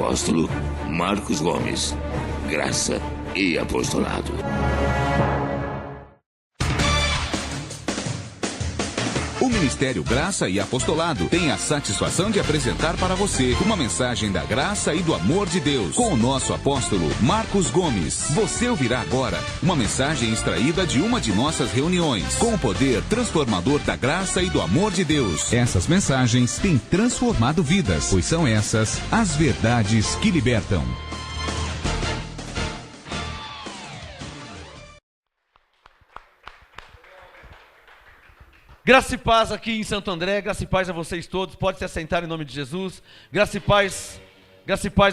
apóstolo Marcos Gomes. Graça e apostolado. O Ministério Graça e Apostolado tem a satisfação de apresentar para você uma mensagem da graça e do amor de Deus com o nosso apóstolo Marcos Gomes. Você ouvirá agora uma mensagem extraída de uma de nossas reuniões com o poder transformador da graça e do amor de Deus. Essas mensagens têm transformado vidas, pois são essas as verdades que libertam. Graça e paz aqui em Santo André, graça e paz a vocês todos, pode se assentar em nome de Jesus. Graça e paz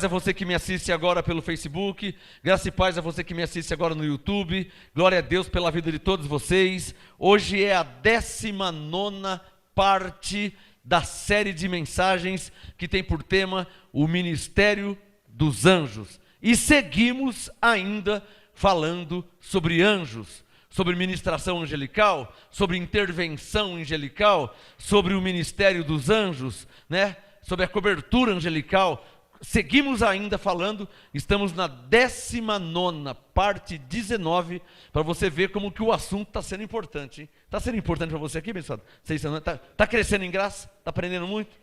a você que me assiste agora pelo Facebook, graça e paz a você que me assiste agora no YouTube. Glória a Deus pela vida de todos vocês. Hoje é a 19ª parte da série de mensagens que tem por tema o Ministério dos Anjos. E seguimos ainda falando sobre anjos, sobre ministração angelical, sobre intervenção angelical, sobre o ministério dos anjos, né? Sobre a cobertura angelical. Seguimos ainda falando, estamos na 19ª, parte 19, para você ver como que o assunto está sendo importante. Está sendo importante para você aqui, abençoado? Está crescendo em graça? Está aprendendo muito?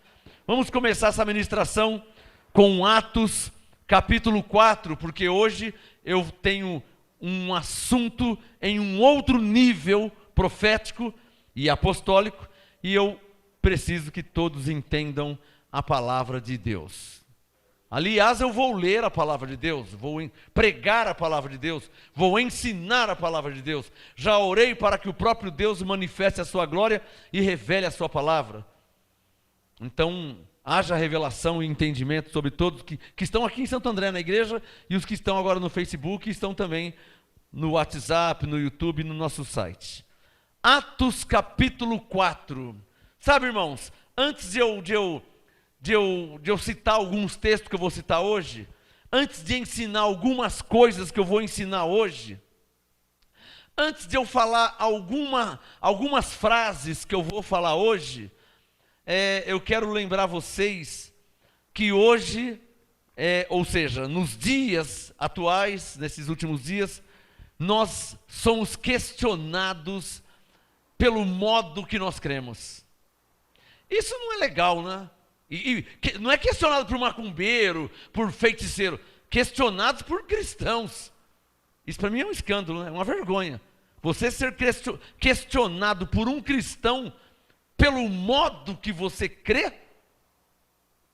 Vamos começar essa ministração com Atos, capítulo 4, porque hoje eu tenho um assunto em um outro nível profético e apostólico, e eu preciso que todos entendam a palavra de Deus. Aliás, eu vou ler a palavra de Deus, vou pregar a palavra de Deus, vou ensinar a palavra de Deus. Já orei para que o próprio Deus manifeste a sua glória e revele a sua palavra. Então, haja revelação e entendimento sobre todos que estão aqui em Santo André na igreja e os que estão agora no Facebook e estão também no WhatsApp, no YouTube, no nosso site. Atos capítulo 4. Sabe, irmãos, antes de eu citar alguns textos que eu vou citar hoje, antes de ensinar algumas coisas que eu vou ensinar hoje, antes de eu falar algumas frases que eu vou falar hoje, eu quero lembrar vocês que hoje, ou seja, nos dias atuais, nesses últimos dias, nós somos questionados pelo modo que nós cremos. Isso não é legal, né? Não é questionado por macumbeiro, por feiticeiro, questionados por cristãos. Isso para mim é um escândalo, né? É uma vergonha. Você ser questionado por um cristão pelo modo que você crê.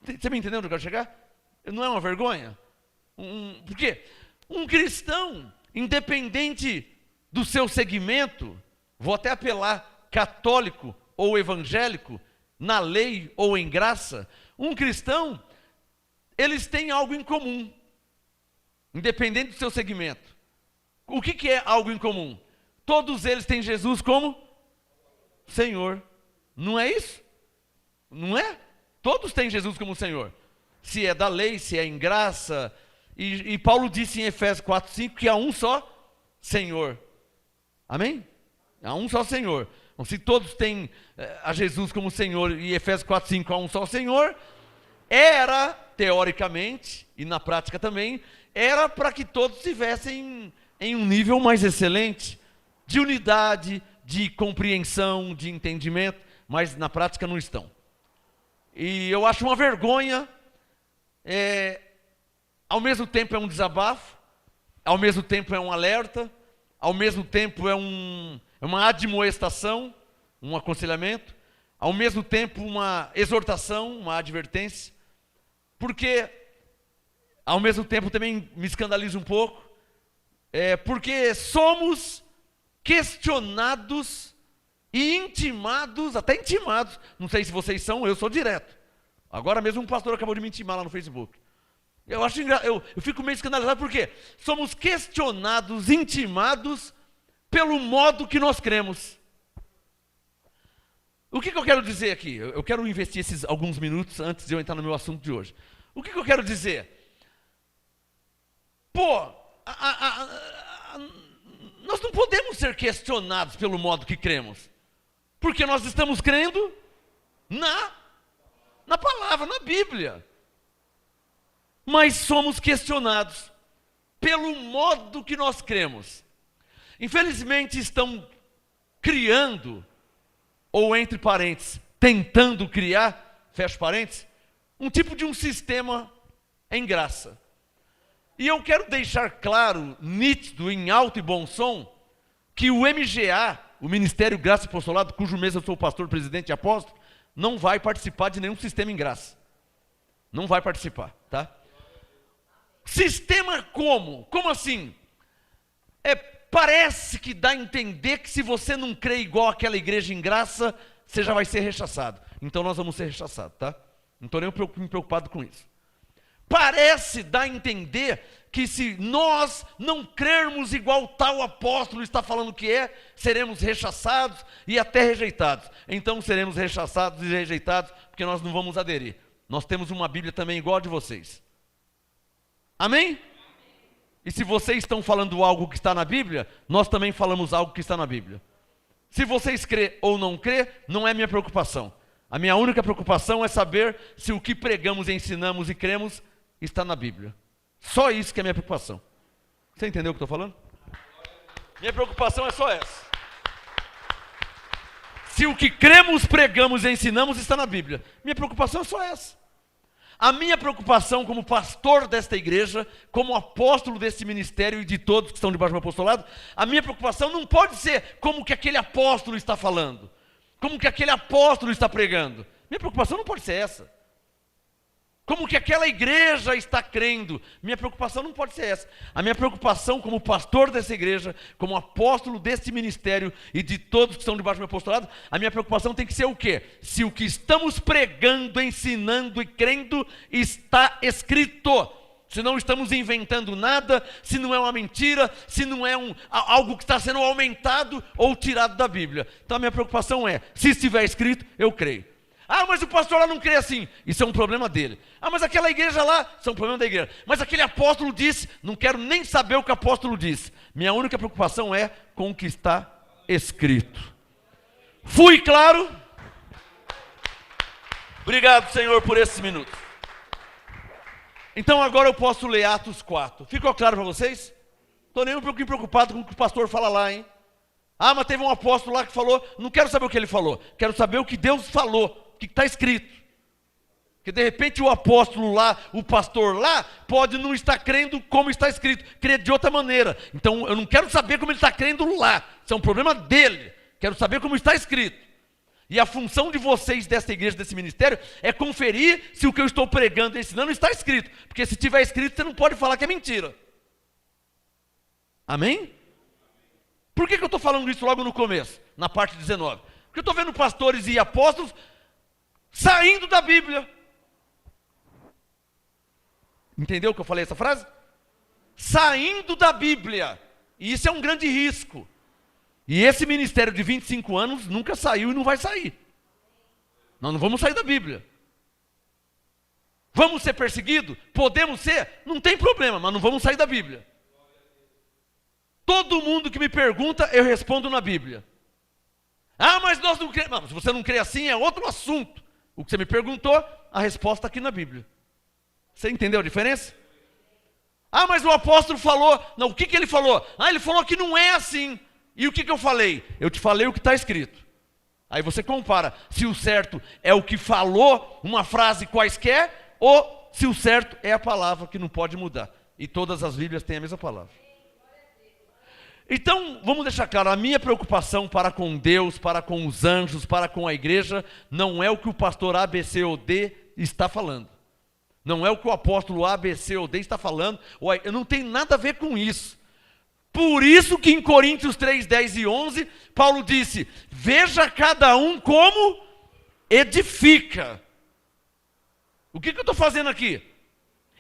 Você me entendeu onde eu quero chegar? Não é uma vergonha? Por quê? Um cristão, independente do seu segmento, vou até apelar, católico ou evangélico, na lei ou em graça, um cristão, eles têm algo em comum, independente do seu segmento. O que é algo em comum? Todos eles têm Jesus como Senhor. Não é isso? Não é? Todos têm Jesus como Senhor. Se é da lei, se é em graça. E Paulo disse em Efésios 4:5 que há um só Senhor. Amém? Há um só Senhor. Então, se todos têm a Jesus como Senhor e Efésios 4:5 há um só Senhor, era, teoricamente, e na prática também, era para que todos estivessem em um nível mais excelente, de unidade, de compreensão, de entendimento, mas na prática não estão. E eu acho uma vergonha, ao mesmo tempo é um desabafo, ao mesmo tempo é um alerta, ao mesmo tempo é uma admoestação, um aconselhamento, ao mesmo tempo uma exortação, uma advertência, porque ao mesmo tempo também me escandaliza um pouco, porque somos questionados e intimados, até intimados, não sei se vocês são, eu sou direto. Agora mesmo um pastor acabou de me intimar lá no Facebook. Eu fico meio escandalizado porque somos questionados, intimados pelo modo que nós cremos. O que eu quero dizer aqui? Eu quero investir esses alguns minutos antes de eu entrar no meu assunto de hoje. O que eu quero dizer? Nós não podemos ser questionados pelo modo que cremos, porque nós estamos crendo na palavra, na Bíblia. mas somos questionados pelo modo que nós cremos. Infelizmente estão criando, ou entre parênteses, tentando criar, fecha parênteses, um tipo de um sistema em graça. E eu quero deixar claro, nítido, em alto e bom som, que o MGA, o Ministério Graça e Apostolado, cujo mês eu sou pastor, presidente e apóstolo, não vai participar de nenhum sistema em graça. Não vai participar, tá? Sistema como? Como assim? Parece que dá a entender que se você não crê igual aquela igreja em graça, você já vai ser rechaçado. Então nós vamos ser rechaçados, tá? Não estou nem preocupado com isso. Parece dar a entender que se nós não crermos igual tal apóstolo está falando que seremos rechaçados e até rejeitados. Então seremos rechaçados e rejeitados porque nós não vamos aderir. Nós temos uma Bíblia também igual a de vocês. Amém? E se vocês estão falando algo que está na Bíblia, nós também falamos algo que está na Bíblia. Se vocês crê ou não crê, não é minha preocupação. A minha única preocupação é saber se o que pregamos, ensinamos e cremos está na Bíblia. Só isso que é minha preocupação. Você entendeu o que eu estou falando? Minha preocupação é só essa. Se o que cremos, pregamos e ensinamos está na Bíblia. Minha preocupação é só essa. A minha preocupação como pastor desta igreja, como apóstolo desse ministério e de todos que estão debaixo do meu apostolado, a minha preocupação não pode ser como que aquele apóstolo está falando, como que aquele apóstolo está pregando. Minha preocupação não pode ser essa. Como que aquela igreja está crendo. Minha preocupação não pode ser essa. A minha preocupação como pastor dessa igreja, como apóstolo desse ministério e de todos que estão debaixo do meu apostolado, a minha preocupação tem que ser o quê? Se o que estamos pregando, ensinando e crendo está escrito. Se não estamos inventando nada, se não é uma mentira, se não é algo que está sendo aumentado ou tirado da Bíblia. Então a minha preocupação é, se estiver escrito, eu creio. Ah, mas o pastor lá não crê assim. Isso é um problema dele. Ah, mas aquela igreja lá, isso é um problema da igreja. Mas aquele apóstolo disse, não quero nem saber o que o apóstolo disse. Minha única preocupação é com o que está escrito. Fui claro? Obrigado, Senhor, por esses minutos. Então agora eu posso ler Atos 4. Ficou claro para vocês? Estou nem um pouquinho preocupado com o que o pastor fala lá, hein? Ah, mas teve um apóstolo lá que falou, não quero saber o que ele falou. Quero saber o que Deus falou. O que está escrito? Porque de repente o apóstolo lá, o pastor lá, pode não estar crendo como está escrito, crer de outra maneira. Então eu não quero saber como ele está crendo lá, isso é um problema dele. Quero saber como está escrito. E a função de vocês dessa igreja, desse ministério, é conferir se o que eu estou pregando e ensinando está escrito. Porque se tiver escrito, você não pode falar que é mentira. Amém? Por que eu estou falando isso logo no começo, na parte 19? Porque eu estou vendo pastores e apóstolos saindo da Bíblia. Entendeu que eu falei essa frase? Saindo da Bíblia. E isso é um grande risco. E esse ministério de 25 anos nunca saiu e não vai sair. Nós não vamos sair da Bíblia. Vamos ser perseguidos? Podemos ser? Não tem problema, mas não vamos sair da Bíblia. Todo mundo que me pergunta, eu respondo na Bíblia. Ah, mas nós não cremos. Não, se você não crê assim, é outro assunto. O que você me perguntou, a resposta está aqui na Bíblia. Você entendeu a diferença? Ah, mas o apóstolo falou. Não, o que ele falou? Ah, ele falou que não é assim. E o que eu falei? Eu te falei o que está escrito. Aí você compara se o certo é o que falou, uma frase quaisquer, ou se o certo é a palavra que não pode mudar. E todas as Bíblias têm a mesma palavra. Então, vamos deixar claro, a minha preocupação para com Deus, para com os anjos, para com a igreja, não é o que o pastor A, B, C ou D está falando. Não é o que o apóstolo A, B, C ou D está falando. Eu não tenho nada a ver com isso. Por isso que em Coríntios 3, 10 e 11, Paulo disse, veja cada um como edifica. O que eu estou fazendo aqui?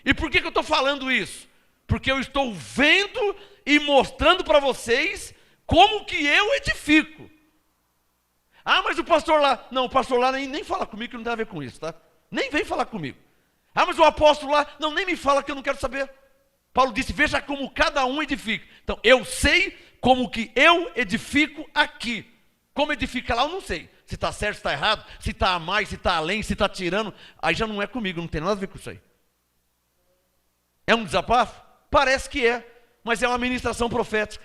E por que eu estou falando isso? Porque eu estou vendo e mostrando para vocês como que eu edifico. Ah, mas o pastor lá... Não, o pastor lá nem fala comigo, que não tem a ver com isso, tá? Nem vem falar comigo. Ah, mas o apóstolo lá... Não, nem me fala que eu não quero saber. Paulo disse, veja como cada um edifica. Então, eu sei como que eu edifico aqui. Como edifica lá, eu não sei. Se está certo, se está errado, se está a mais, se está além, se está tirando. Aí já não é comigo, não tem nada a ver com isso aí. É um desabafo? Parece que é, mas é uma ministração profética.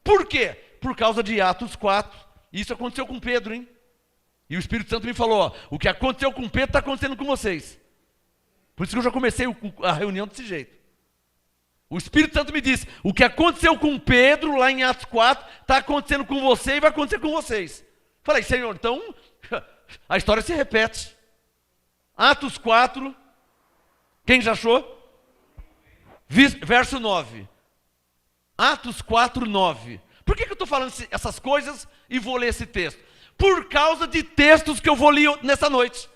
Por quê? Por causa de Atos 4. Isso aconteceu com Pedro, hein? E o Espírito Santo me falou, ó, o que aconteceu com Pedro está acontecendo com vocês. Por isso que eu já comecei a reunião desse jeito. O Espírito Santo me disse, o que aconteceu com Pedro lá em Atos 4, está acontecendo com você e vai acontecer com vocês. Falei, Senhor, então a história se repete. Atos 4, quem já achou? Verso 9. Atos 4, 9. Por que eu estou falando essas coisas e vou ler esse texto? Por causa de textos que eu vou ler nessa noite.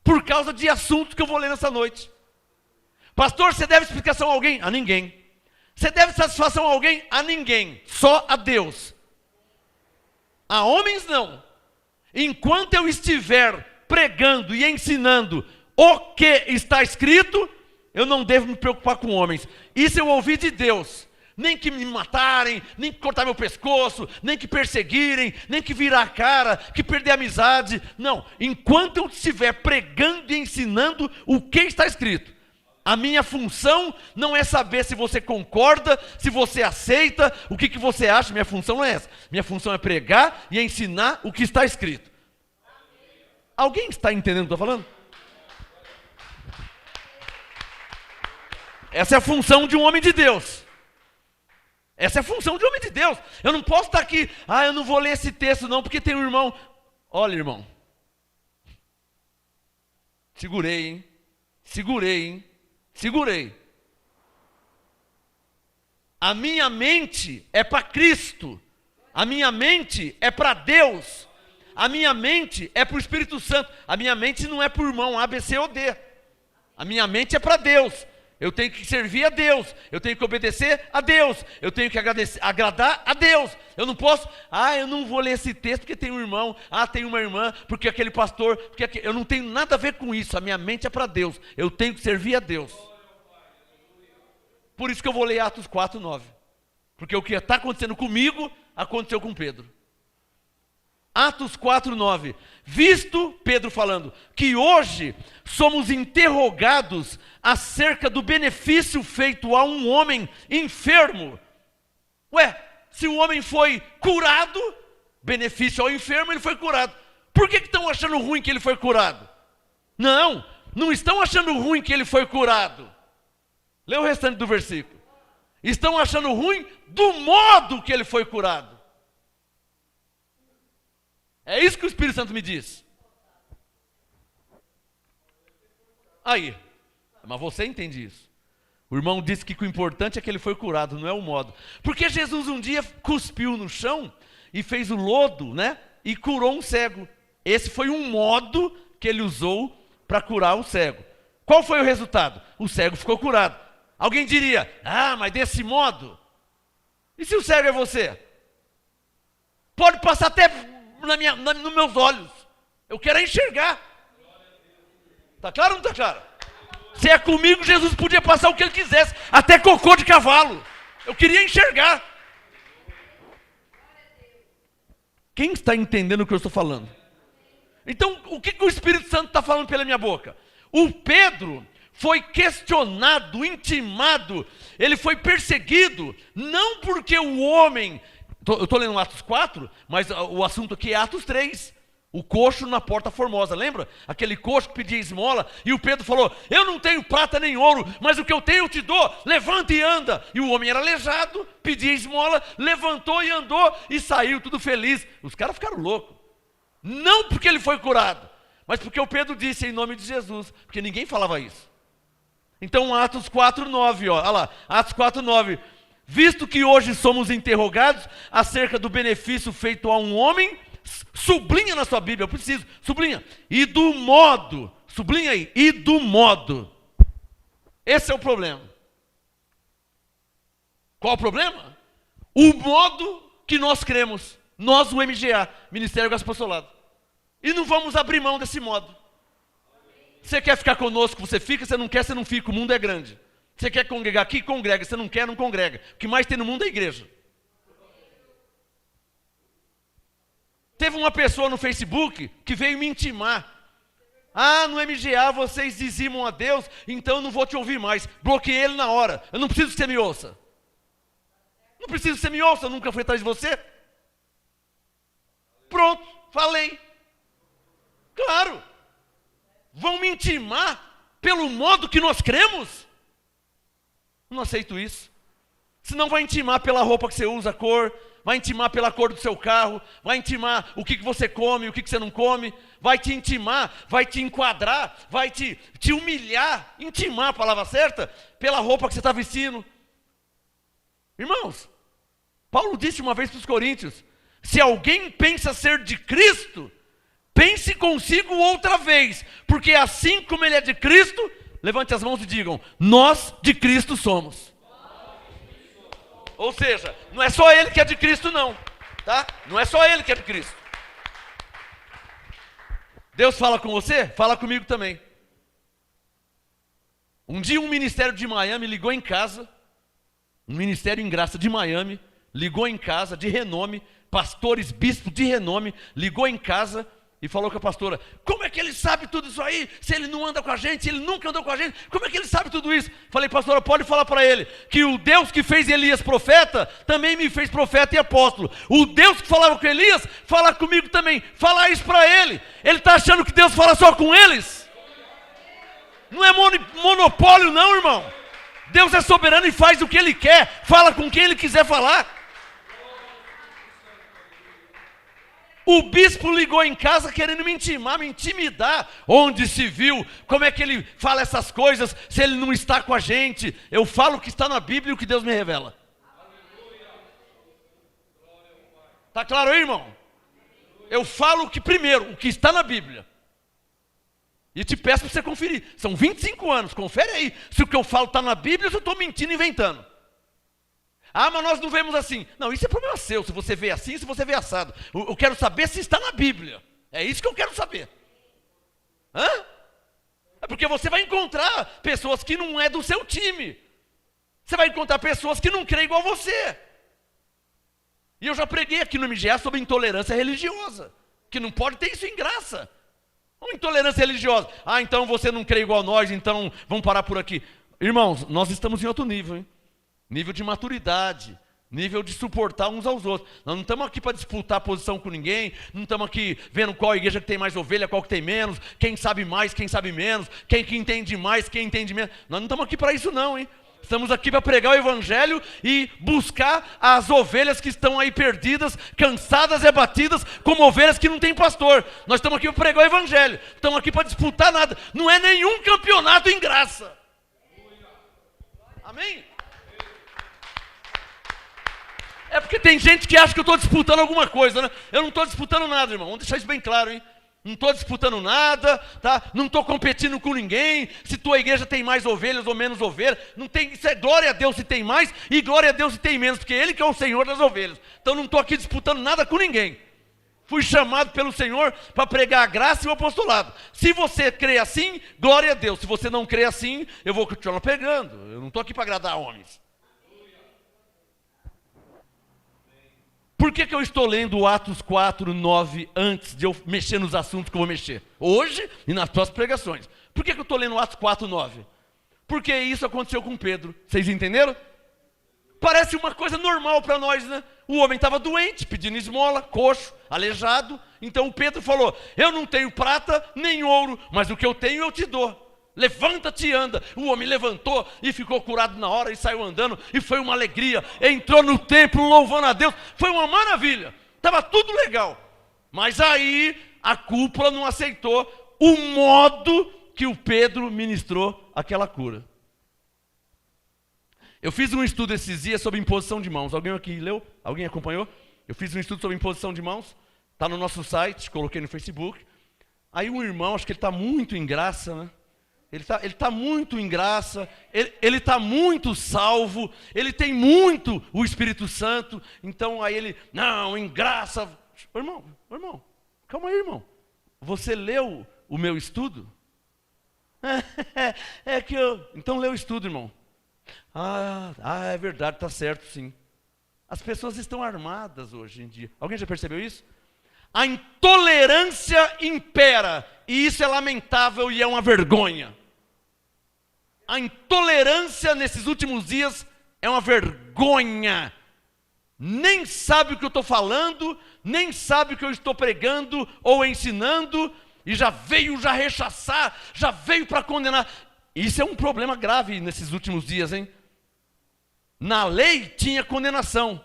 Por causa de assuntos que eu vou ler nessa noite. Pastor, você deve explicação a alguém? A ninguém. Você deve satisfação a alguém? A ninguém. Só a Deus. A homens não. Enquanto eu estiver pregando e ensinando o que está escrito, eu não devo me preocupar com homens. Isso eu ouvi de Deus. Nem que me matarem, nem que cortar meu pescoço, nem que perseguirem, nem que virar a cara, que perder a amizade. Não, enquanto eu estiver pregando e ensinando o que está escrito, a minha função não é saber se você concorda, se você aceita, o que você acha. Minha função não é essa. Minha função é pregar e ensinar o que está escrito. Alguém está entendendo o que eu estou falando? Essa é a função de um homem de Deus. Essa é a função de um homem de Deus. Eu não posso estar aqui, eu não vou ler esse texto não, porque tem um irmão. Olha, irmão. Segurei, hein? Segurei. A minha mente é para Cristo. A minha mente é para Deus. A minha mente é para o Espírito Santo. A minha mente não é para o irmão A, B, C ou D. A minha mente é para Deus. Eu tenho que servir a Deus, eu tenho que obedecer a Deus, eu tenho que agradar a Deus. Eu não posso, eu não vou ler esse texto porque tem um irmão, tem uma irmã, porque aquele pastor, eu não tenho nada a ver com isso. A minha mente é para Deus, eu tenho que servir a Deus. Por isso que eu vou ler Atos 4, 9. Porque o que está acontecendo comigo, aconteceu com Pedro. Atos 4, 9. Visto, Pedro falando, que hoje somos interrogados acerca do benefício feito a um homem enfermo. Se o homem foi curado, benefício ao enfermo, ele foi curado. Por que estão achando ruim que ele foi curado? Não estão achando ruim que ele foi curado. Lê o restante do versículo. Estão achando ruim do modo que ele foi curado. É isso que o Espírito Santo me diz. Aí, mas você entende isso. O irmão disse que o importante é que ele foi curado, não é o modo. Porque Jesus um dia cuspiu no chão e fez o lodo, né? E curou um cego. Esse foi um modo que ele usou para curar o cego. Qual foi o resultado? O cego ficou curado. Alguém diria, mas desse modo? E se o cego é você? Pode passar até nos meus olhos. Eu quero enxergar. Está claro ou não está claro? Se é comigo, Jesus podia passar o que ele quisesse, até cocô de cavalo. Eu queria enxergar. Quem está entendendo o que eu estou falando? Então, o que o Espírito Santo está falando pela minha boca? O Pedro foi questionado, intimado, ele foi perseguido, não porque o homem... Eu estou lendo Atos 4, mas o assunto aqui é Atos 3. O coxo na porta formosa, lembra? Aquele coxo que pedia esmola, e o Pedro falou, eu não tenho prata nem ouro, mas o que eu tenho eu te dou, levanta e anda. E o homem era aleijado, pedia esmola, levantou e andou, e saiu tudo feliz. Os caras ficaram loucos. Não porque ele foi curado, mas porque o Pedro disse em nome de Jesus, porque ninguém falava isso. Então Atos 4, 9, olha lá, Atos 4, 9. Visto que hoje somos interrogados acerca do benefício feito a um homem, sublinha na sua Bíblia, eu preciso, sublinha. E do modo, sublinha aí, e do modo. Esse é o problema. Qual o problema? O modo que nós cremos, nós o MGA, Ministério Gospel Apostolado. E não vamos abrir mão desse modo. Você quer ficar conosco, você fica, você não quer, você não fica, o mundo é grande. Você quer congregar aqui? Congrega. Você não quer, não congrega. O que mais tem no mundo é a igreja. Teve uma pessoa no Facebook que veio me intimar. Ah, no MGA vocês dizimam a Deus, então eu não vou te ouvir mais. Bloqueei ele na hora. Eu não preciso que você me ouça. Não preciso que você me ouça, eu nunca fui atrás de você. Pronto, falei. Claro. Vão me intimar pelo modo que nós cremos? Não aceito isso. Senão vai intimar pela roupa que você usa, a cor, vai intimar pela cor do seu carro, vai intimar o que você come, o que você não come, vai te intimar, vai te enquadrar, vai te humilhar, intimar a palavra certa, pela roupa que você está vestindo. Irmãos, Paulo disse uma vez para os coríntios, se alguém pensa ser de Cristo, pense consigo outra vez, porque assim como ele é de Cristo, levante as mãos e digam, nós de Cristo somos. Ou seja, não é só ele que é de Cristo não, tá? Não é só ele que é de Cristo. Deus fala com você? Fala comigo também. Um dia um ministério de Miami ligou em casa, um ministério em graça de Miami, ligou em casa, de renome, pastores, bispos de renome, ligou em casa e falou com a pastora, como é que ele sabe tudo isso aí? Se ele não anda com a gente, se ele nunca andou com a gente, como é que ele sabe tudo isso? Falei, pastora, pode falar para ele, que o Deus que fez Elias profeta, também me fez profeta e apóstolo. O Deus que falava com Elias, fala comigo também. Fala isso para ele. Ele está achando que Deus fala só com eles? Não é monopólio não, irmão. Deus é soberano e faz o que ele quer, fala com quem ele quiser falar. O bispo ligou em casa querendo me intimar, me intimidar. Onde se viu? Como é que ele fala essas coisas se ele não está com a gente? Eu falo o que está na Bíblia e o que Deus me revela. Está claro aí, irmão? Eu falo o que primeiro, o que está na Bíblia. E te peço para você conferir. São 25 anos, confere aí. Se o que eu falo está na Bíblia ou se eu estou mentindo, inventando. Ah, mas nós não vemos assim. Não, isso é problema seu, se você vê assim, se você vê assado. Eu quero saber se está na Bíblia. É isso que eu quero saber. Hã? É porque você vai encontrar pessoas que não é do seu time. Você vai encontrar pessoas que não creem igual você. E eu já preguei aqui no MGA sobre intolerância religiosa. Que não pode ter isso em graça. Uma intolerância religiosa. Ah, então você não crê igual nós, então vamos parar por aqui. Irmãos, nós estamos em outro nível, hein? Nível de maturidade, nível de suportar uns aos outros. Nós não estamos aqui para disputar posição com ninguém, não estamos aqui vendo qual igreja que tem mais ovelha, qual que tem menos, quem sabe mais, quem sabe menos, quem que entende mais, quem entende menos. Nós não estamos aqui para isso não, hein? Estamos aqui para pregar o evangelho e buscar as ovelhas que estão aí perdidas, cansadas e abatidas, como ovelhas que não têm pastor. Nós estamos aqui para pregar o evangelho, estamos aqui para disputar nada. Não é nenhum campeonato em graça. Amém? É porque tem gente que acha que eu estou disputando alguma coisa, né? Eu não estou disputando nada, irmão. Vamos deixar isso bem claro, hein? Não estou disputando nada, tá? Não estou competindo com ninguém. Se tua igreja tem mais ovelhas ou menos ovelhas, não tem, isso é glória a Deus se tem mais e glória a Deus se tem menos, porque Ele que é o Senhor das ovelhas. Então não estou aqui disputando nada com ninguém. Fui chamado pelo Senhor para pregar a graça e o apostolado. Se você crê assim, glória a Deus. Se você não crê assim, eu vou continuar pregando. Eu não estou aqui para agradar homens. Por que eu estou lendo Atos 4, 9 antes de eu mexer nos assuntos que eu vou mexer? Hoje e nas próximas pregações. Por que eu estou lendo Atos 4, 9? Porque isso aconteceu com Pedro. Vocês entenderam? Parece uma coisa normal para nós, né? O homem estava doente, pedindo esmola, coxo, aleijado. Então o Pedro falou, eu não tenho prata nem ouro, mas o que eu tenho eu te dou. Levanta-te e anda. O homem levantou e ficou curado na hora e saiu andando e foi uma alegria. Entrou no templo louvando a Deus. Foi uma maravilha. Estava tudo legal. Mas aí a cúpula não aceitou o modo que o Pedro ministrou aquela cura. Eu fiz um estudo esses dias sobre imposição de mãos. Alguém aqui leu? Alguém acompanhou? Eu fiz um estudo sobre imposição de mãos. Está no nosso site, coloquei no Facebook. Aí um irmão, acho que ele está muito em graça, né? Ele tá muito em graça, ele está muito salvo, ele tem muito o Espírito Santo, então aí ele, não, em graça. Irmão, calma aí, irmão. Você leu o meu estudo? Então lê o estudo, irmão. É verdade, está certo sim. As pessoas estão armadas hoje em dia. Alguém já percebeu isso? A intolerância impera, e isso é lamentável e é uma vergonha. A intolerância nesses últimos dias é uma vergonha. Nem sabe o que eu estou falando, nem sabe o que eu estou pregando ou ensinando, e já veio rechaçar, já veio para condenar. Isso é um problema grave nesses últimos dias, hein? Na lei tinha condenação,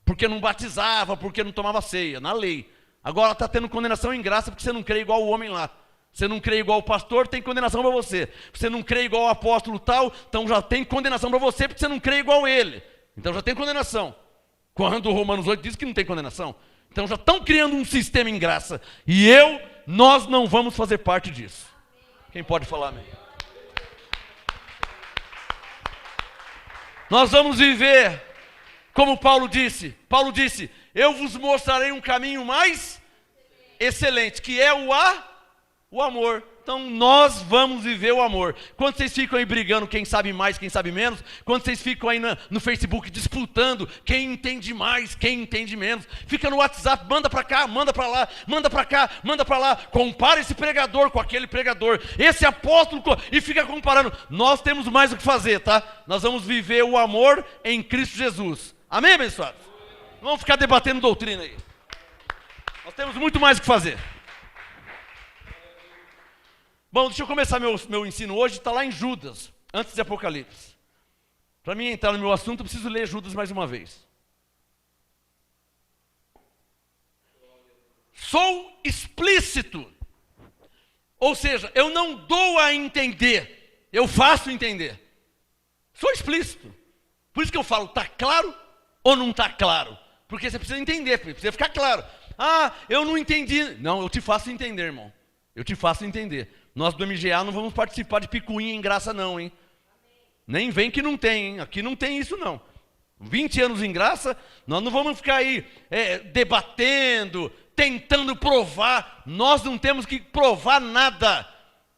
porque não batizava, porque não tomava ceia, na lei. Agora está tendo condenação em graça, porque você não crê igual o homem lá. Você não crê igual o pastor, tem condenação para você. Você não crê igual o apóstolo tal, então já tem condenação para você, porque você não crê igual ele. Então já tem condenação. Quando o Romanos 8 diz que não tem condenação. Então já estão criando um sistema em graça. E nós não vamos fazer parte disso. Quem pode falar amém? Nós vamos viver, como Paulo disse. Paulo disse, eu vos mostrarei um caminho mais excelente, que é o amor. Então nós vamos viver o amor. Quando vocês ficam aí brigando quem sabe mais, quem sabe menos, quando vocês ficam aí no Facebook disputando quem entende mais, quem entende menos, fica no WhatsApp, manda para cá, manda para lá, manda para cá, manda para lá, compara esse pregador com aquele pregador, esse apóstolo, e fica comparando. Nós temos mais o que fazer, tá? Nós vamos viver o amor em Cristo Jesus. Amém, abençoados? Não vamos ficar debatendo doutrina aí. Nós temos muito mais o que fazer. Bom, deixa eu começar meu ensino hoje, está lá em Judas, antes de Apocalipse. Para mim entrar no meu assunto, eu preciso ler Judas mais uma vez. Sou explícito, ou seja, eu não dou a entender, eu faço entender. Sou explícito. Por isso que eu falo, está claro ou não está claro? Porque você precisa entender, precisa ficar claro. Ah, eu não entendi. Não, eu te faço entender, irmão. Eu te faço entender. Nós do MGA não vamos participar de picuinha em graça não, hein? Nem vem que não tem, hein? Aqui não tem isso não. 20 anos em graça, nós não vamos ficar aí debatendo, tentando provar. Nós não temos que provar nada.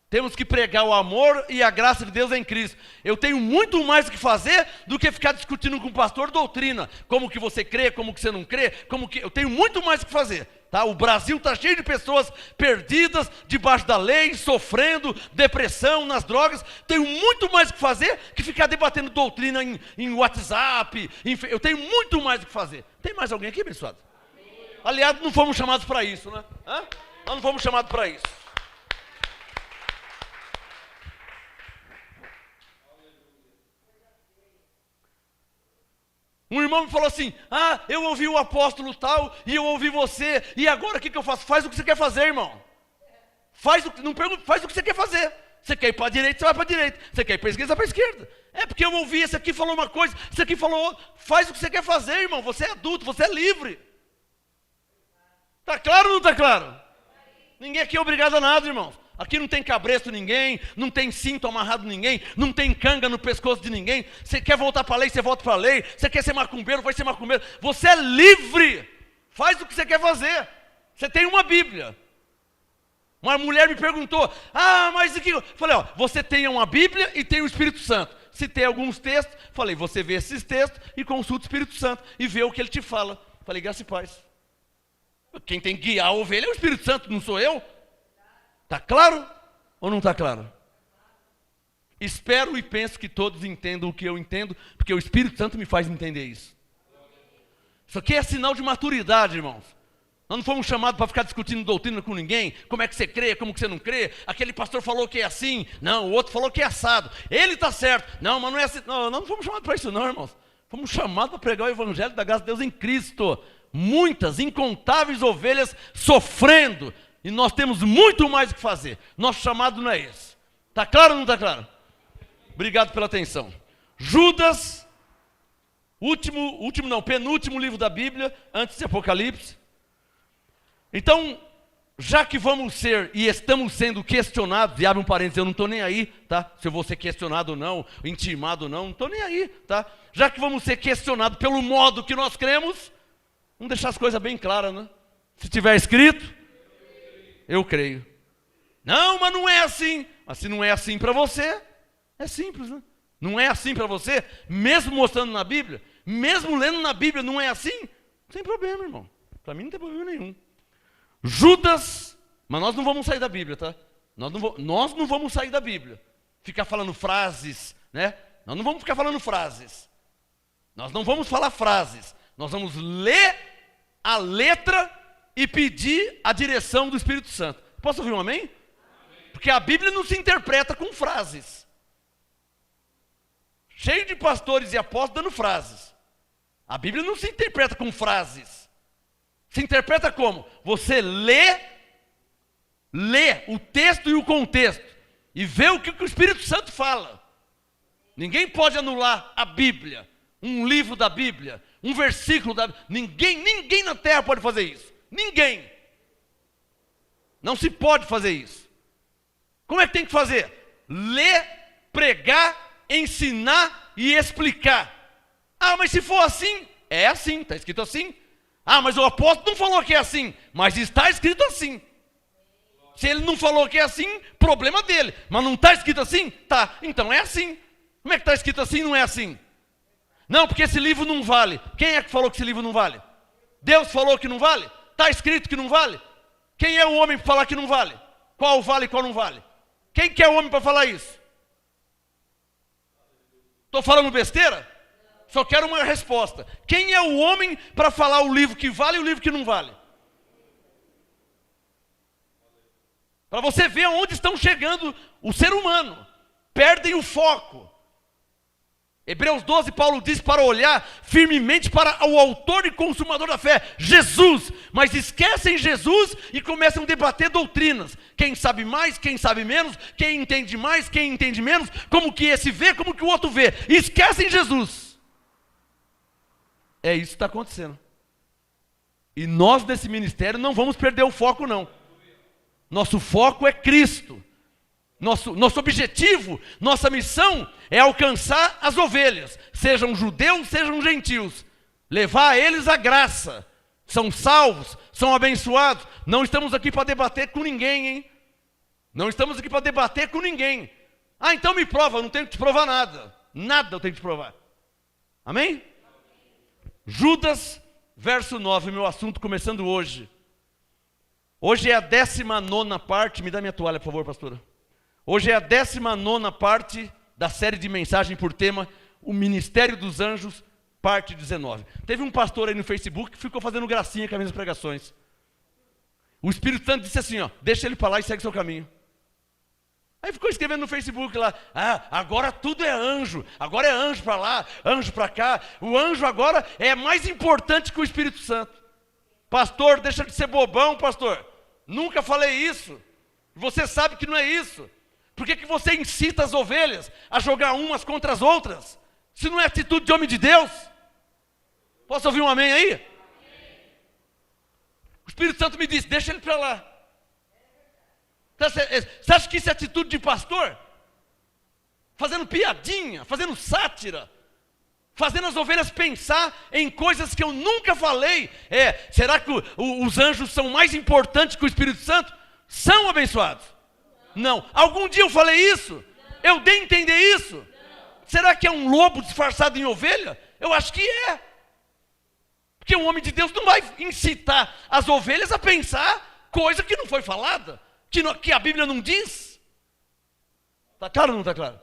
Temos que pregar o amor e a graça de Deus em Cristo. Eu tenho muito mais o que fazer do que ficar discutindo com o pastor doutrina. Como que você crê, como que você não crê, eu tenho muito mais o que fazer. Tá? O Brasil está cheio de pessoas perdidas, debaixo da lei, sofrendo, depressão, nas drogas. Tenho muito mais o que fazer que ficar debatendo doutrina em WhatsApp. Eu tenho muito mais o que fazer. Tem mais alguém aqui, abençoado? Aliás, não fomos chamados para isso, né? Nós não fomos chamados para isso. Um irmão me falou assim, eu ouvi o apóstolo tal, e eu ouvi você, e agora o que eu faço? Faz o que você quer fazer, irmão. Não pergunta, faz o que você quer fazer. Você quer ir para a direita, você vai para a direita. Você quer ir para a esquerda, você vai para a esquerda. É porque eu ouvi, esse aqui falou uma coisa, esse aqui falou outra. Faz o que você quer fazer, irmão. Você é adulto, você é livre. Está claro ou não está claro? Ninguém aqui é obrigado a nada, irmãos. Aqui não tem cabresto ninguém, não tem cinto amarrado ninguém, não tem canga no pescoço de ninguém. Você quer voltar para a lei, você volta para a lei. Você quer ser macumbeiro, vai ser macumbeiro. Você é livre. Faz o que você quer fazer. Você tem uma Bíblia. Uma mulher me perguntou, mas o que... Falei, você tem uma Bíblia e tem o Espírito Santo. Citei alguns textos, falei, você vê esses textos e consulta o Espírito Santo e vê o que ele te fala. Falei, graça e paz. Quem tem que guiar a ovelha é o Espírito Santo, não sou eu. Está claro ou não está claro? Espero e penso que todos entendam o que eu entendo, porque o Espírito Santo me faz entender isso. Isso aqui é sinal de maturidade, irmãos. Nós não fomos chamados para ficar discutindo doutrina com ninguém, como é que você crê, como que você não crê. Aquele pastor falou que é assim, não, o outro falou que é assado. Ele está certo, não, mas não é assim. Não, nós não fomos chamados para isso não, irmãos. Fomos chamados para pregar o Evangelho da graça de Deus em Cristo. Muitas, incontáveis ovelhas sofrendo. E nós temos muito mais o que fazer. Nosso chamado não é esse. Está claro ou não está claro? Obrigado pela atenção. Judas, penúltimo livro da Bíblia, antes de Apocalipse. Então, já que vamos ser e estamos sendo questionados, e abre um parênteses, eu não estou nem aí, tá? Se eu vou ser questionado ou não, intimado ou não estou nem aí, tá? Já que vamos ser questionados pelo modo que nós cremos, vamos deixar as coisas bem claras, né? Se tiver escrito, eu creio. Não, mas não é assim. Mas se não é assim para você, é simples, né? Não é assim para você, mesmo mostrando na Bíblia, mesmo lendo na Bíblia, não é assim? Sem problema, irmão. Para mim não tem problema nenhum. Judas, mas nós não vamos sair da Bíblia, tá? Nós não vamos sair da Bíblia. Ficar falando frases, né? Nós não vamos ficar falando frases. Nós não vamos falar frases. Nós vamos ler a letra e pedir a direção do Espírito Santo. Posso ouvir um amém? Porque a Bíblia não se interpreta com frases. Cheio de pastores e apóstolos dando frases. A Bíblia não se interpreta com frases. Se interpreta como? Você lê o texto e o contexto e vê o que o Espírito Santo fala. Ninguém pode anular a Bíblia, um livro da Bíblia, um versículo da Bíblia. Ninguém na terra pode fazer isso. Ninguém. Não se pode fazer isso. Como é que tem que fazer? Ler, pregar, ensinar e explicar. Ah, mas se for assim, é assim, está escrito assim. Ah, mas o apóstolo não falou que é assim, mas está escrito assim. Se ele não falou que é assim, problema dele. Mas não está escrito assim? Tá, então é assim. Como é que está escrito assim e não é assim? Não, porque esse livro não vale. Quem é que falou que esse livro não vale? Deus falou que não vale? Está escrito que não vale? Quem é o homem para falar que não vale? Qual vale e qual não vale? Quem que é o homem para falar isso? Estou falando besteira? Só quero uma resposta. Quem é o homem para falar o livro que vale e o livro que não vale? Para você ver onde estão chegando o ser humano. Perdem o foco. Hebreus 12, Paulo diz para olhar firmemente para o autor e consumador da fé, Jesus. Mas esquecem Jesus e começam a debater doutrinas. Quem sabe mais, quem sabe menos, quem entende mais, quem entende menos, como que esse vê, como que o outro vê. Esquecem Jesus. É isso que está acontecendo. E nós desse ministério não vamos perder o foco não. Nosso foco é Cristo. Nosso objetivo, nossa missão é alcançar as ovelhas, sejam judeus, sejam gentios, levar a eles a graça. São salvos, são abençoados. Não estamos aqui para debater com ninguém, hein? Não estamos aqui para debater com ninguém. Ah, então me prova, eu não tenho que te provar nada. Nada eu tenho que te provar. Amém? Judas, verso 9, meu assunto começando hoje. Hoje é a 19ª parte, me dá minha toalha, por favor, pastora. Hoje é a 19ª parte da série de mensagem por tema, o Ministério dos Anjos, parte 19. Teve um pastor aí no Facebook que ficou fazendo gracinha com as minhas pregações. O Espírito Santo disse assim, ó, deixa ele para lá e segue seu caminho. Aí ficou escrevendo no Facebook lá, agora tudo é anjo, agora é anjo para lá, anjo para cá. O anjo agora é mais importante que o Espírito Santo. Pastor, deixa de ser bobão, pastor. Nunca falei isso. Você sabe que não é isso. Por que você incita as ovelhas a jogar umas contra as outras? Se não é atitude de homem de Deus? Posso ouvir um amém aí? Amém. O Espírito Santo me disse, deixa ele para lá. Você acha que isso é atitude de pastor? Fazendo piadinha, fazendo sátira, fazendo as ovelhas pensar em coisas que eu nunca falei. Será que os anjos são mais importantes que o Espírito Santo? São abençoados. Não. Algum dia eu falei isso? Não. Eu dei a entender isso? Não. Será que é um lobo disfarçado em ovelha? Eu acho que é. Porque um homem de Deus não vai incitar as ovelhas a pensar coisa que não foi falada, que a Bíblia não diz. Está claro ou não está claro?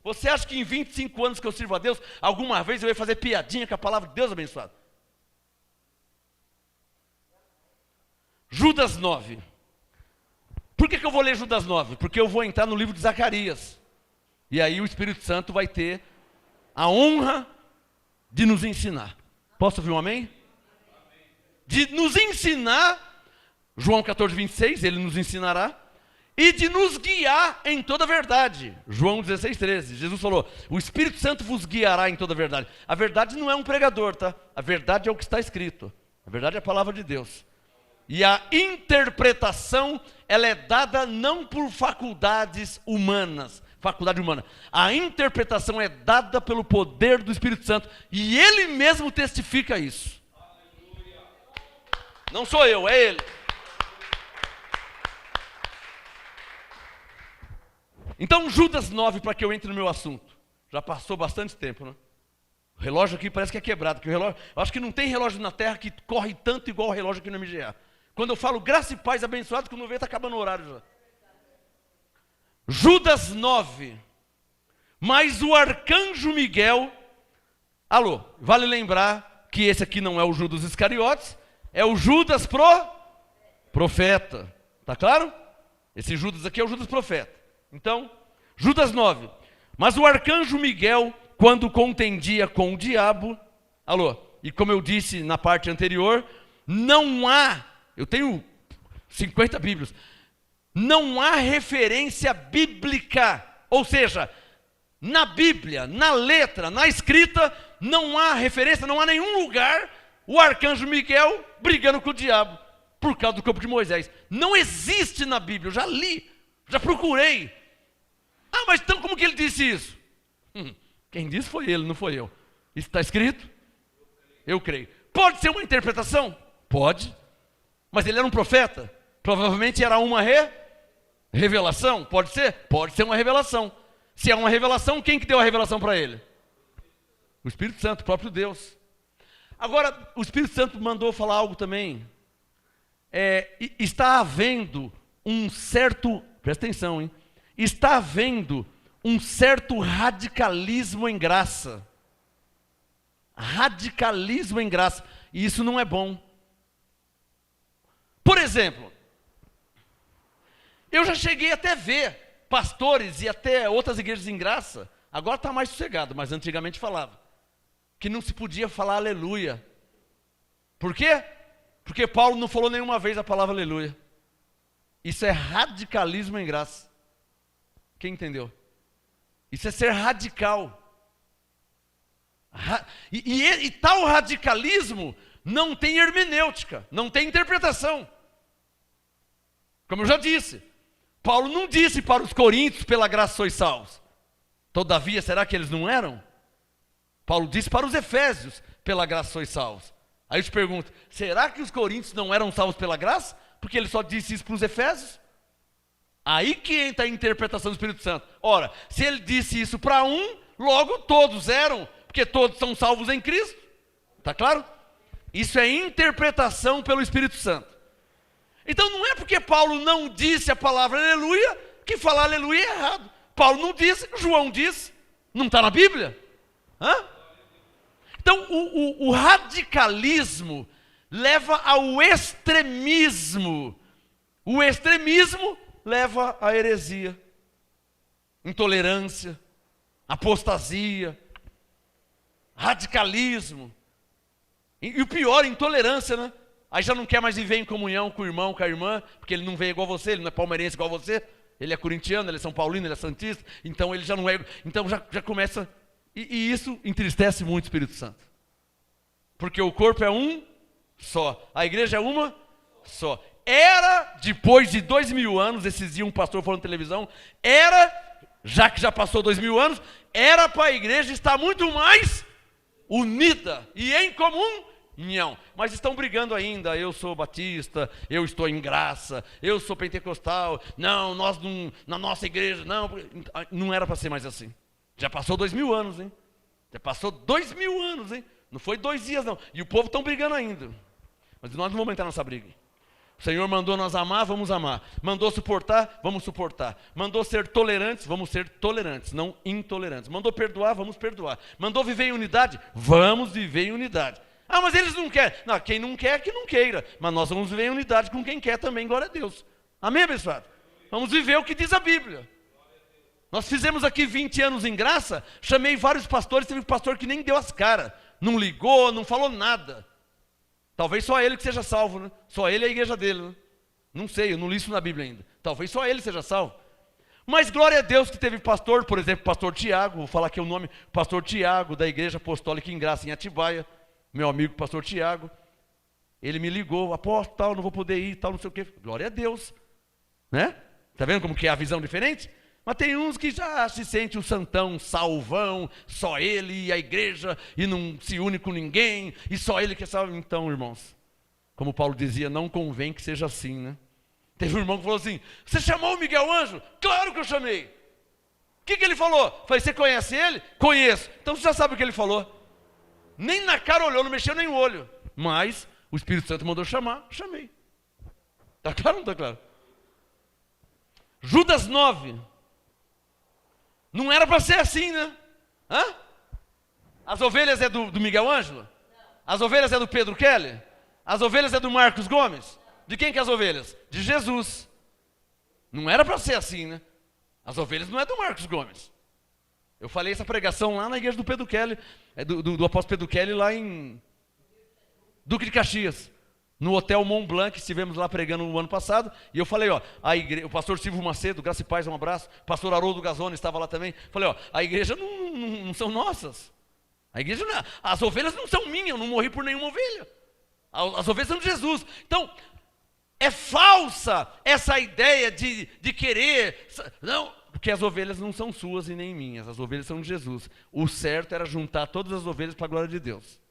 Você acha que em 25 anos que eu sirvo a Deus, alguma vez eu ia fazer piadinha com a palavra de Deus abençoado? Judas 9. Por que eu vou ler Judas 9? Porque eu vou entrar no livro de Zacarias. E aí o Espírito Santo vai ter a honra de nos ensinar. Posso ouvir um amém? De nos ensinar, João 14, 26, ele nos ensinará. E de nos guiar em toda a verdade. João 16, 13. Jesus falou, o Espírito Santo vos guiará em toda a verdade. A verdade não é um pregador, tá? A verdade é o que está escrito. A verdade é a palavra de Deus. E a interpretação, ela é dada não por faculdade humana. A interpretação é dada pelo poder do Espírito Santo. E Ele mesmo testifica isso. Não sou eu, é Ele. Então Judas 9, para que eu entre no meu assunto. Já passou bastante tempo, né? O relógio aqui parece que é quebrado. Que o relógio, eu acho que não tem relógio na Terra que corre tanto igual o relógio aqui no MGA. Quando eu falo graça e paz abençoados, quando eu vejo está acabando o horário já. Judas 9. Mas o arcanjo Miguel, alô, vale lembrar que esse aqui não é o Judas Iscariotes, é o Judas profeta. Tá claro? Esse Judas aqui é o Judas profeta. Então, Judas 9. Mas o arcanjo Miguel, quando contendia com o diabo, alô, e como eu disse na parte anterior, não há, eu tenho 50 Bíblias, não há referência bíblica, ou seja, na Bíblia, na letra, na escrita, não há referência, não há nenhum lugar o arcanjo Miguel brigando com o diabo por causa do corpo de Moisés. Não existe na Bíblia, eu já li, já procurei. Ah, mas então como que ele disse isso? Quem disse foi ele, não foi eu. Isso está escrito? Eu creio. Pode ser uma interpretação? Pode. Mas ele era um profeta? Provavelmente era uma revelação. Pode ser? Pode ser uma revelação. Se é uma revelação, quem que deu a revelação para ele? O Espírito Santo, o próprio Deus. Agora, o Espírito Santo mandou falar algo também. Está havendo um certo, presta atenção, hein? Está havendo um certo radicalismo em graça. Radicalismo em graça. E isso não é bom. Por exemplo, eu já cheguei até a ver pastores e até outras igrejas em graça, agora está mais sossegado, mas antigamente falava, que não se podia falar aleluia. Por quê? Porque Paulo não falou nenhuma vez a palavra aleluia. Isso é radicalismo em graça. Quem entendeu? Isso é ser radical. E tal radicalismo não tem hermenêutica, não tem interpretação. Como eu já disse, Paulo não disse para os coríntios, pela graça sois salvos. Todavia, será que eles não eram? Paulo disse para os efésios, pela graça sois salvos. Aí eu te pergunto, será que os coríntios não eram salvos pela graça? Porque ele só disse isso para os efésios? Aí que entra a interpretação do Espírito Santo. Ora, se ele disse isso para um, logo todos eram, porque todos são salvos em Cristo. Está claro? Isso é interpretação pelo Espírito Santo. Então não é porque Paulo não disse a palavra aleluia, que falar aleluia é errado. Paulo não disse, João disse. Não está na Bíblia? Hã? Então o radicalismo leva ao extremismo. O extremismo leva à heresia, intolerância, apostasia, radicalismo. E o pior, intolerância, né? Aí já não quer mais viver em comunhão com o irmão, com a irmã, porque ele não veio igual você, ele não é palmeirense igual você, ele é corintiano, ele é São Paulino, ele é santista, então ele já não é, então já começa, e isso entristece muito o Espírito Santo. Porque o corpo é um só, a igreja é uma só. Era, depois de 2000 anos, esses dias um pastor falou na televisão, já que já passou 2000 anos, era para a igreja estar muito mais unida e em comunhão. Mas estão brigando ainda, eu sou batista, eu estou em graça, eu sou pentecostal, não, nós não, na nossa igreja, não era para ser mais assim. Já passou 2000 anos, hein? Já passou 2000 anos, hein? Não foi 2 dias não, e o povo estão brigando ainda. Mas nós não vamos entrar nessa briga. O Senhor mandou nós amar, vamos amar. Mandou suportar, vamos suportar. Mandou ser tolerantes, vamos ser tolerantes, não intolerantes. Mandou perdoar, vamos perdoar. Mandou viver em unidade, vamos viver em unidade. Ah, mas eles não querem. Não, quem não quer, que não queira. Mas nós vamos viver em unidade com quem quer também, glória a Deus. Amém, abençoado? Vamos viver o que diz a Bíblia. Nós fizemos aqui 20 anos em graça, chamei vários pastores, teve um pastor que nem deu as caras. Não ligou, não falou nada. Talvez só ele que seja salvo, né? Só ele e a igreja dele, né? Não sei, eu não li isso na Bíblia ainda. Talvez só ele seja salvo. Mas glória a Deus que teve pastor, por exemplo, pastor Tiago, vou falar aqui o nome, pastor Tiago, da Igreja Apostólica em Graça, em Atibaia, meu amigo pastor Tiago, ele me ligou, apóstolo, tal, não vou poder ir, tal, não sei o quê. Glória a Deus, né? Tá vendo como que é a visão diferente? Mas tem uns que já se sente um santão, salvão, só ele e a igreja, e não se une com ninguém, e só ele que é salvo. Então, irmãos, como Paulo dizia, não convém que seja assim, né? Teve um irmão que falou assim, você chamou o Miguel Ângelo? Claro que eu chamei. O que ele falou? Falei, você conhece ele? Conheço. Então você já sabe o que ele falou. Nem na cara olhou, não mexeu nem o olho. Mas o Espírito Santo mandou chamar, chamei. Está claro ou não está claro? Judas 9. Não era para ser assim, né? Hã? As ovelhas é do Miguel Ângelo? As ovelhas é do Pedro Kelly? As ovelhas é do Marcos Gomes? De quem que é as ovelhas? De Jesus. Não era para ser assim, né? As ovelhas não é do Marcos Gomes. Eu falei essa pregação lá na igreja do Pedro Kelly, do apóstolo Pedro Kelly lá em Duque de Caxias, no Hotel Mont Blanc, estivemos lá pregando no ano passado, e eu falei, ó, o pastor Silvio Macedo, Graça e Paz, um abraço, o pastor Haroldo Gazzoni estava lá também, falei, ó, a igreja não são nossas, a igreja não, as ovelhas não são minhas, eu não morri por nenhuma ovelha, as ovelhas são de Jesus. Então, é falsa essa ideia de querer, não, porque as ovelhas não são suas e nem minhas, as ovelhas são de Jesus. O certo era juntar todas as ovelhas para a glória de Deus.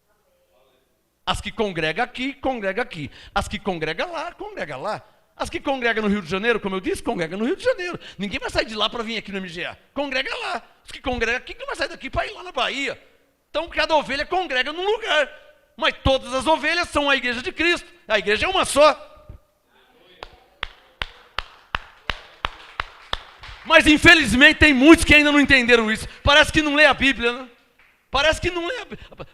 As que congregam aqui, congrega aqui. As que congregam lá, congrega lá. As que congregam no Rio de Janeiro, como eu disse, congrega no Rio de Janeiro. Ninguém vai sair de lá para vir aqui no MGA. Congrega lá. Os que congregam aqui, que vai sair daqui para ir lá na Bahia. Então, cada ovelha congrega num lugar. Mas todas as ovelhas são a igreja de Cristo. A igreja é uma só. Mas, infelizmente, tem muitos que ainda não entenderam isso. Parece que não lê a Bíblia, né? Parece que não lê.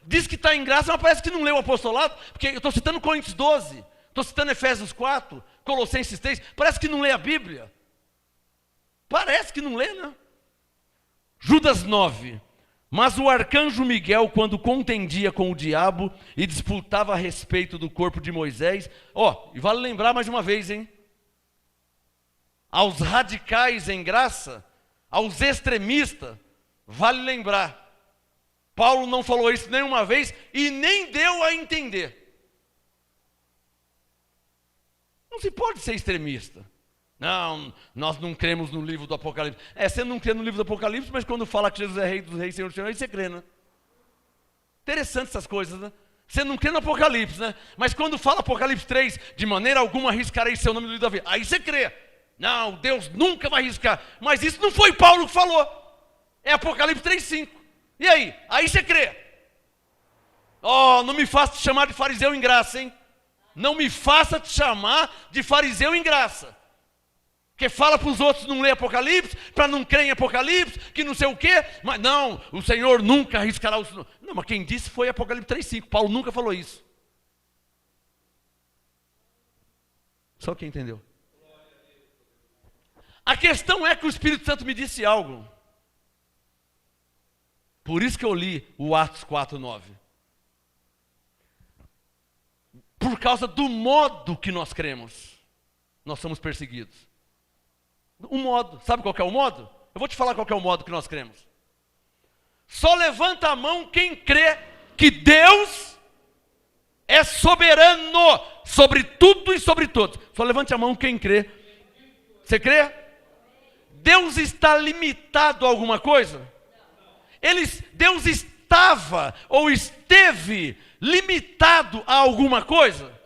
Diz que está em graça, mas parece que não lê o apostolado. Porque eu estou citando Coríntios 12. Estou citando Efésios 4. Colossenses 3. Parece que não lê a Bíblia. Parece que não lê, né? Judas 9. Mas o arcanjo Miguel, quando contendia com o diabo e disputava a respeito do corpo de Moisés. Ó, e vale lembrar mais uma vez, hein? Aos radicais em graça, aos extremistas, vale lembrar. Paulo não falou isso nenhuma vez e nem deu a entender. Não se pode ser extremista. Não, nós não cremos no livro do Apocalipse. Você não crê no livro do Apocalipse, mas quando fala que Jesus é rei dos reis, Senhor dos senhores, aí você crê, né? Interessante essas coisas, né? Você não crê no Apocalipse, né? Mas quando fala Apocalipse 3, de maneira alguma arriscarei seu nome no livro da vida. Aí você crê. Não, Deus nunca vai arriscar. Mas isso não foi Paulo que falou. É Apocalipse 3:5. E aí? Aí você crê. Oh, não me faça te chamar de fariseu em graça, hein? Não me faça te chamar de fariseu em graça. Que fala para os outros não ler Apocalipse, para não crer em Apocalipse, que não sei o quê. Mas não, o Senhor nunca arriscará o... Não, mas quem disse foi Apocalipse 3:5. Paulo nunca falou isso. Só quem entendeu. A questão é que o Espírito Santo me disse algo. Por isso que eu li o Atos 4:9. Por causa do modo que nós cremos, nós somos perseguidos. O modo, sabe qual que é o modo? Eu vou te falar qual que é o modo que nós cremos. Só levanta a mão quem crê que Deus é soberano sobre tudo e sobre todos. Só levante a mão quem crê. Você crê? Deus está limitado a alguma coisa? Deus estava ou esteve limitado a alguma coisa?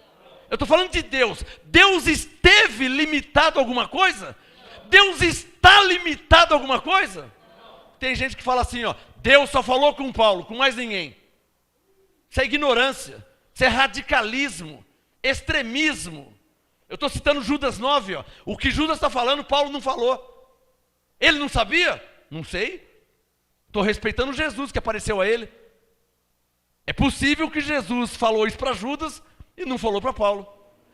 Eu estou falando de Deus. Deus esteve limitado a alguma coisa? Deus está limitado a alguma coisa? Tem gente que fala assim, ó, Deus só falou com Paulo, com mais ninguém. Isso é ignorância, isso é radicalismo, extremismo. Eu estou citando Judas 9, ó. O que Judas está falando, Paulo não falou. Ele não sabia? Não sei. Estou respeitando Jesus que apareceu a ele. É possível que Jesus falou isso para Judas e não falou para Paulo.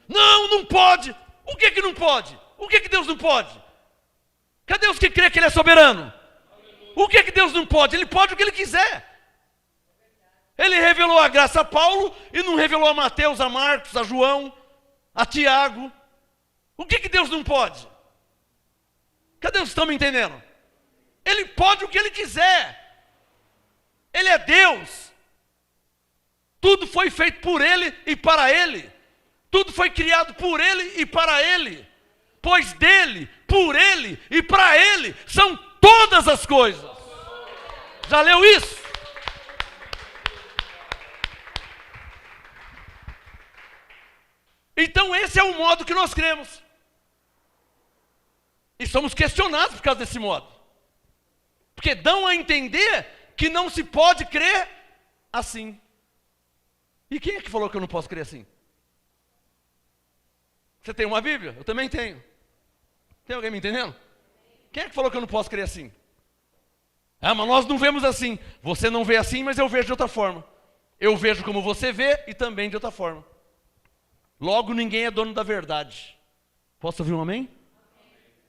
Não, não pode. O que que não pode? O que que Deus não pode? Cadê os que crê que Ele é soberano? O que que Deus não pode? Ele pode o que Ele quiser. Ele revelou a graça a Paulo e não revelou a Mateus, a Marcos, a João, a Tiago. O que que Deus não pode? Cadê os que estão me entendendo? Ele pode o que Ele quiser. Ele é Deus. Tudo foi feito por Ele e para Ele. Tudo foi criado por Ele e para Ele. Pois dele, por Ele e para Ele são todas as coisas. Já leu isso? Então esse é o modo que nós cremos. E somos questionados por causa desse modo. Porque dão a entender que não se pode crer assim. E quem é que falou que eu não posso crer assim? Você tem uma Bíblia? Eu também tenho. Tem alguém me entendendo? Quem é que falou que eu não posso crer assim? Ah, mas nós não vemos assim. Você não vê assim, mas eu vejo de outra forma. Eu vejo como você vê e também de outra forma. Logo, ninguém é dono da verdade. Posso ouvir um amém?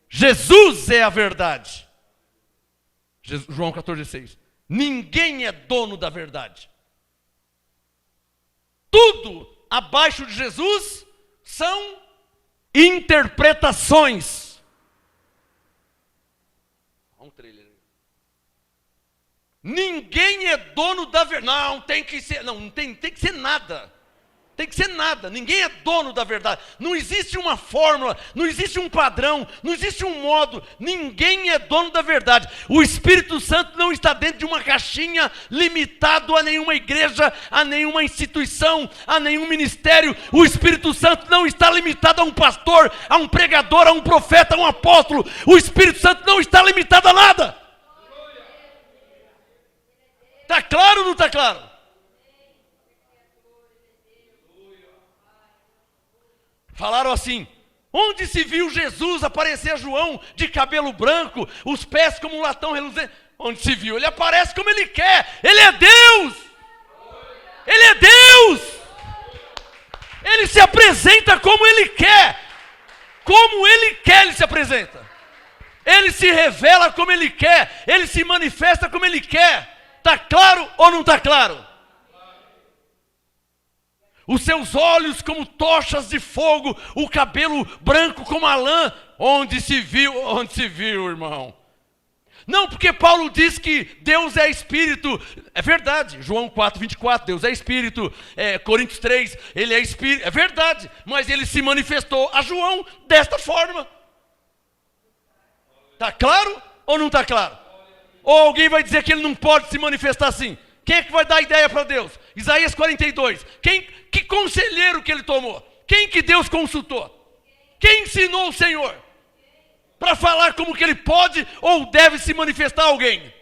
Jesus é a verdade. João 14,6. Ninguém é dono da verdade. Tudo abaixo de Jesus são interpretações. Olha um trailer. Ninguém é dono da verdade. Não, tem que ser. Não tem que ser nada. Tem que ser nada. Ninguém é dono da verdade. Não existe uma fórmula, não existe um padrão, não existe um modo. Ninguém é dono da verdade. O Espírito Santo não está dentro de uma caixinha limitado a nenhuma igreja, a nenhuma instituição, a nenhum ministério. O Espírito Santo não está limitado a um pastor, a um pregador, a um profeta, a um apóstolo. O Espírito Santo não está limitado a nada. Está claro ou não está claro? Falaram assim: onde se viu Jesus aparecer a João de cabelo branco, os pés como um latão reluzente? Onde se viu? Ele aparece como ele quer. Ele é Deus. Ele é Deus. Ele se apresenta como ele quer. Como ele quer, ele se apresenta. Ele se revela como ele quer. Ele se manifesta como ele quer. Está claro ou não está claro? Os seus olhos como tochas de fogo, o cabelo branco como a lã. Onde se viu, irmão? Não, porque Paulo diz que Deus é Espírito. É verdade, João 4,24, Deus é Espírito. Coríntios 3, Ele é Espírito. É verdade, mas Ele se manifestou a João desta forma. Está claro ou não está claro? Ou alguém vai dizer que Ele não pode se manifestar assim? Quem é que vai dar a ideia para Deus? Isaías 42. Que conselheiro que ele tomou? Quem que Deus consultou? Quem ensinou o Senhor? Para falar como que ele pode ou deve se manifestar a alguém?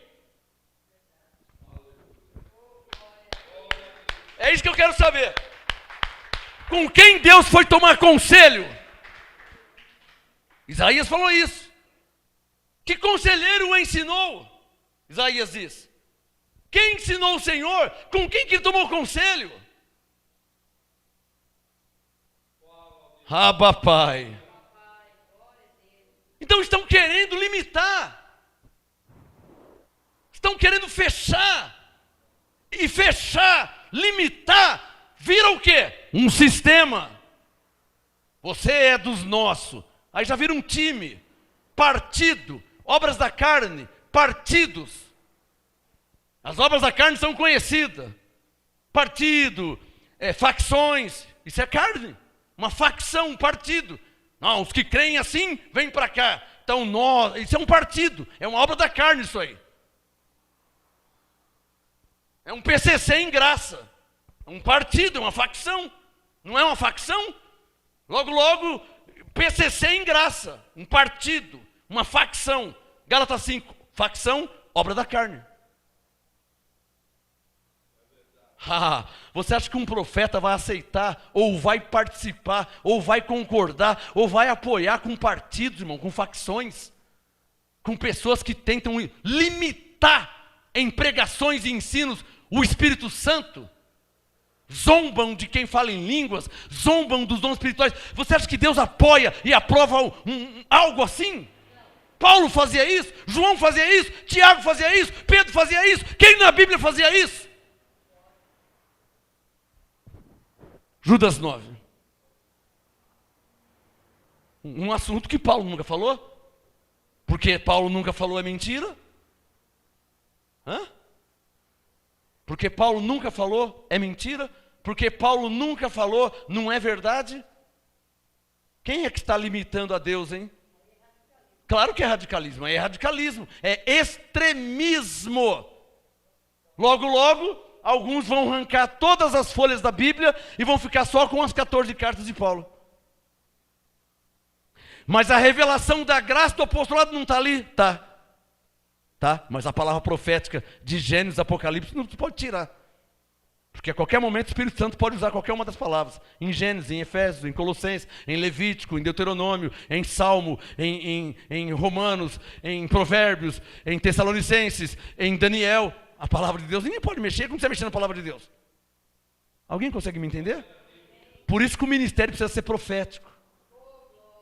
É isso que eu quero saber. Com quem Deus foi tomar conselho? Isaías falou isso. Que conselheiro o ensinou? Isaías diz. Quem ensinou o Senhor? Com quem que ele tomou conselho? Abba, Pai. Então estão querendo limitar. Estão querendo fechar. E fechar, limitar, vira o quê? Um sistema. Você é dos nossos. Aí já vira um time. Partido. Obras da carne. Partidos. As obras da carne são conhecidas. Partido, facções. Isso é carne. Uma facção, um partido. Não, os que creem assim, vêm para cá. Então, isso é um partido. É uma obra da carne isso aí. É um PCC em graça. É um partido, é uma facção. Não é uma facção? Logo, logo, PCC em graça. Um partido, uma facção. Gálatas 5, facção, obra da carne. Você acha que um profeta vai aceitar, ou vai participar, ou vai concordar, ou vai apoiar com partidos, irmão, com facções, com pessoas que tentam limitar em pregações e ensinos o Espírito Santo? Zombam de quem fala em línguas, zombam dos dons espirituais. Você acha que Deus apoia e aprova algo assim? Paulo fazia isso, João fazia isso, Tiago fazia isso, Pedro fazia isso. Quem na Bíblia fazia isso? Judas 9. Um assunto que Paulo nunca falou. Porque Paulo nunca falou é mentira? Porque Paulo nunca falou é mentira? Porque Paulo nunca falou não é verdade? Quem é que está limitando a Deus, hein? Claro que é radicalismo, é extremismo. Logo, logo, alguns vão arrancar todas as folhas da Bíblia e vão ficar só com as 14 cartas de Paulo. Mas a revelação da graça do apostolado não está ali? Tá. Mas a palavra profética de Gênesis, Apocalipse, não pode tirar. Porque a qualquer momento o Espírito Santo pode usar qualquer uma das palavras. Em Gênesis, em Efésios, em Colossenses, em Levítico, em Deuteronômio, em Salmo, em Romanos, em Provérbios, em Tessalonicenses, em Daniel. A palavra de Deus, ninguém pode mexer. Como você mexer na palavra de Deus? Alguém consegue me entender? Por isso que o ministério precisa ser profético.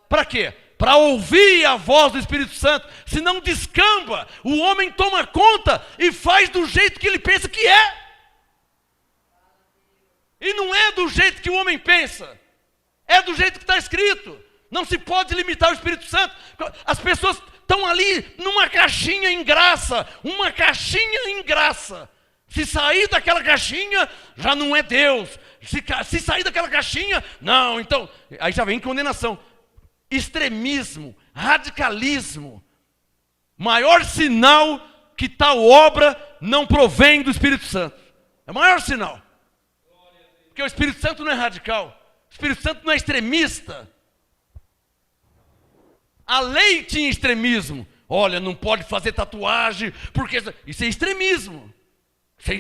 Para quê? Para ouvir a voz do Espírito Santo. Senão descamba. O homem toma conta e faz do jeito que ele pensa que é. E não é do jeito que o homem pensa. É do jeito que está escrito. Não se pode limitar o Espírito Santo. As pessoas estão ali numa caixinha em graça. Uma caixinha em graça. Se sair daquela caixinha, já não é Deus. Se sair daquela caixinha, não, então... Aí já vem condenação. Extremismo, radicalismo. Maior sinal que tal obra não provém do Espírito Santo. É o maior sinal. Porque o Espírito Santo não é radical. O Espírito Santo não é extremista. A lei tinha extremismo. Olha, não pode fazer tatuagem, porque isso é extremismo.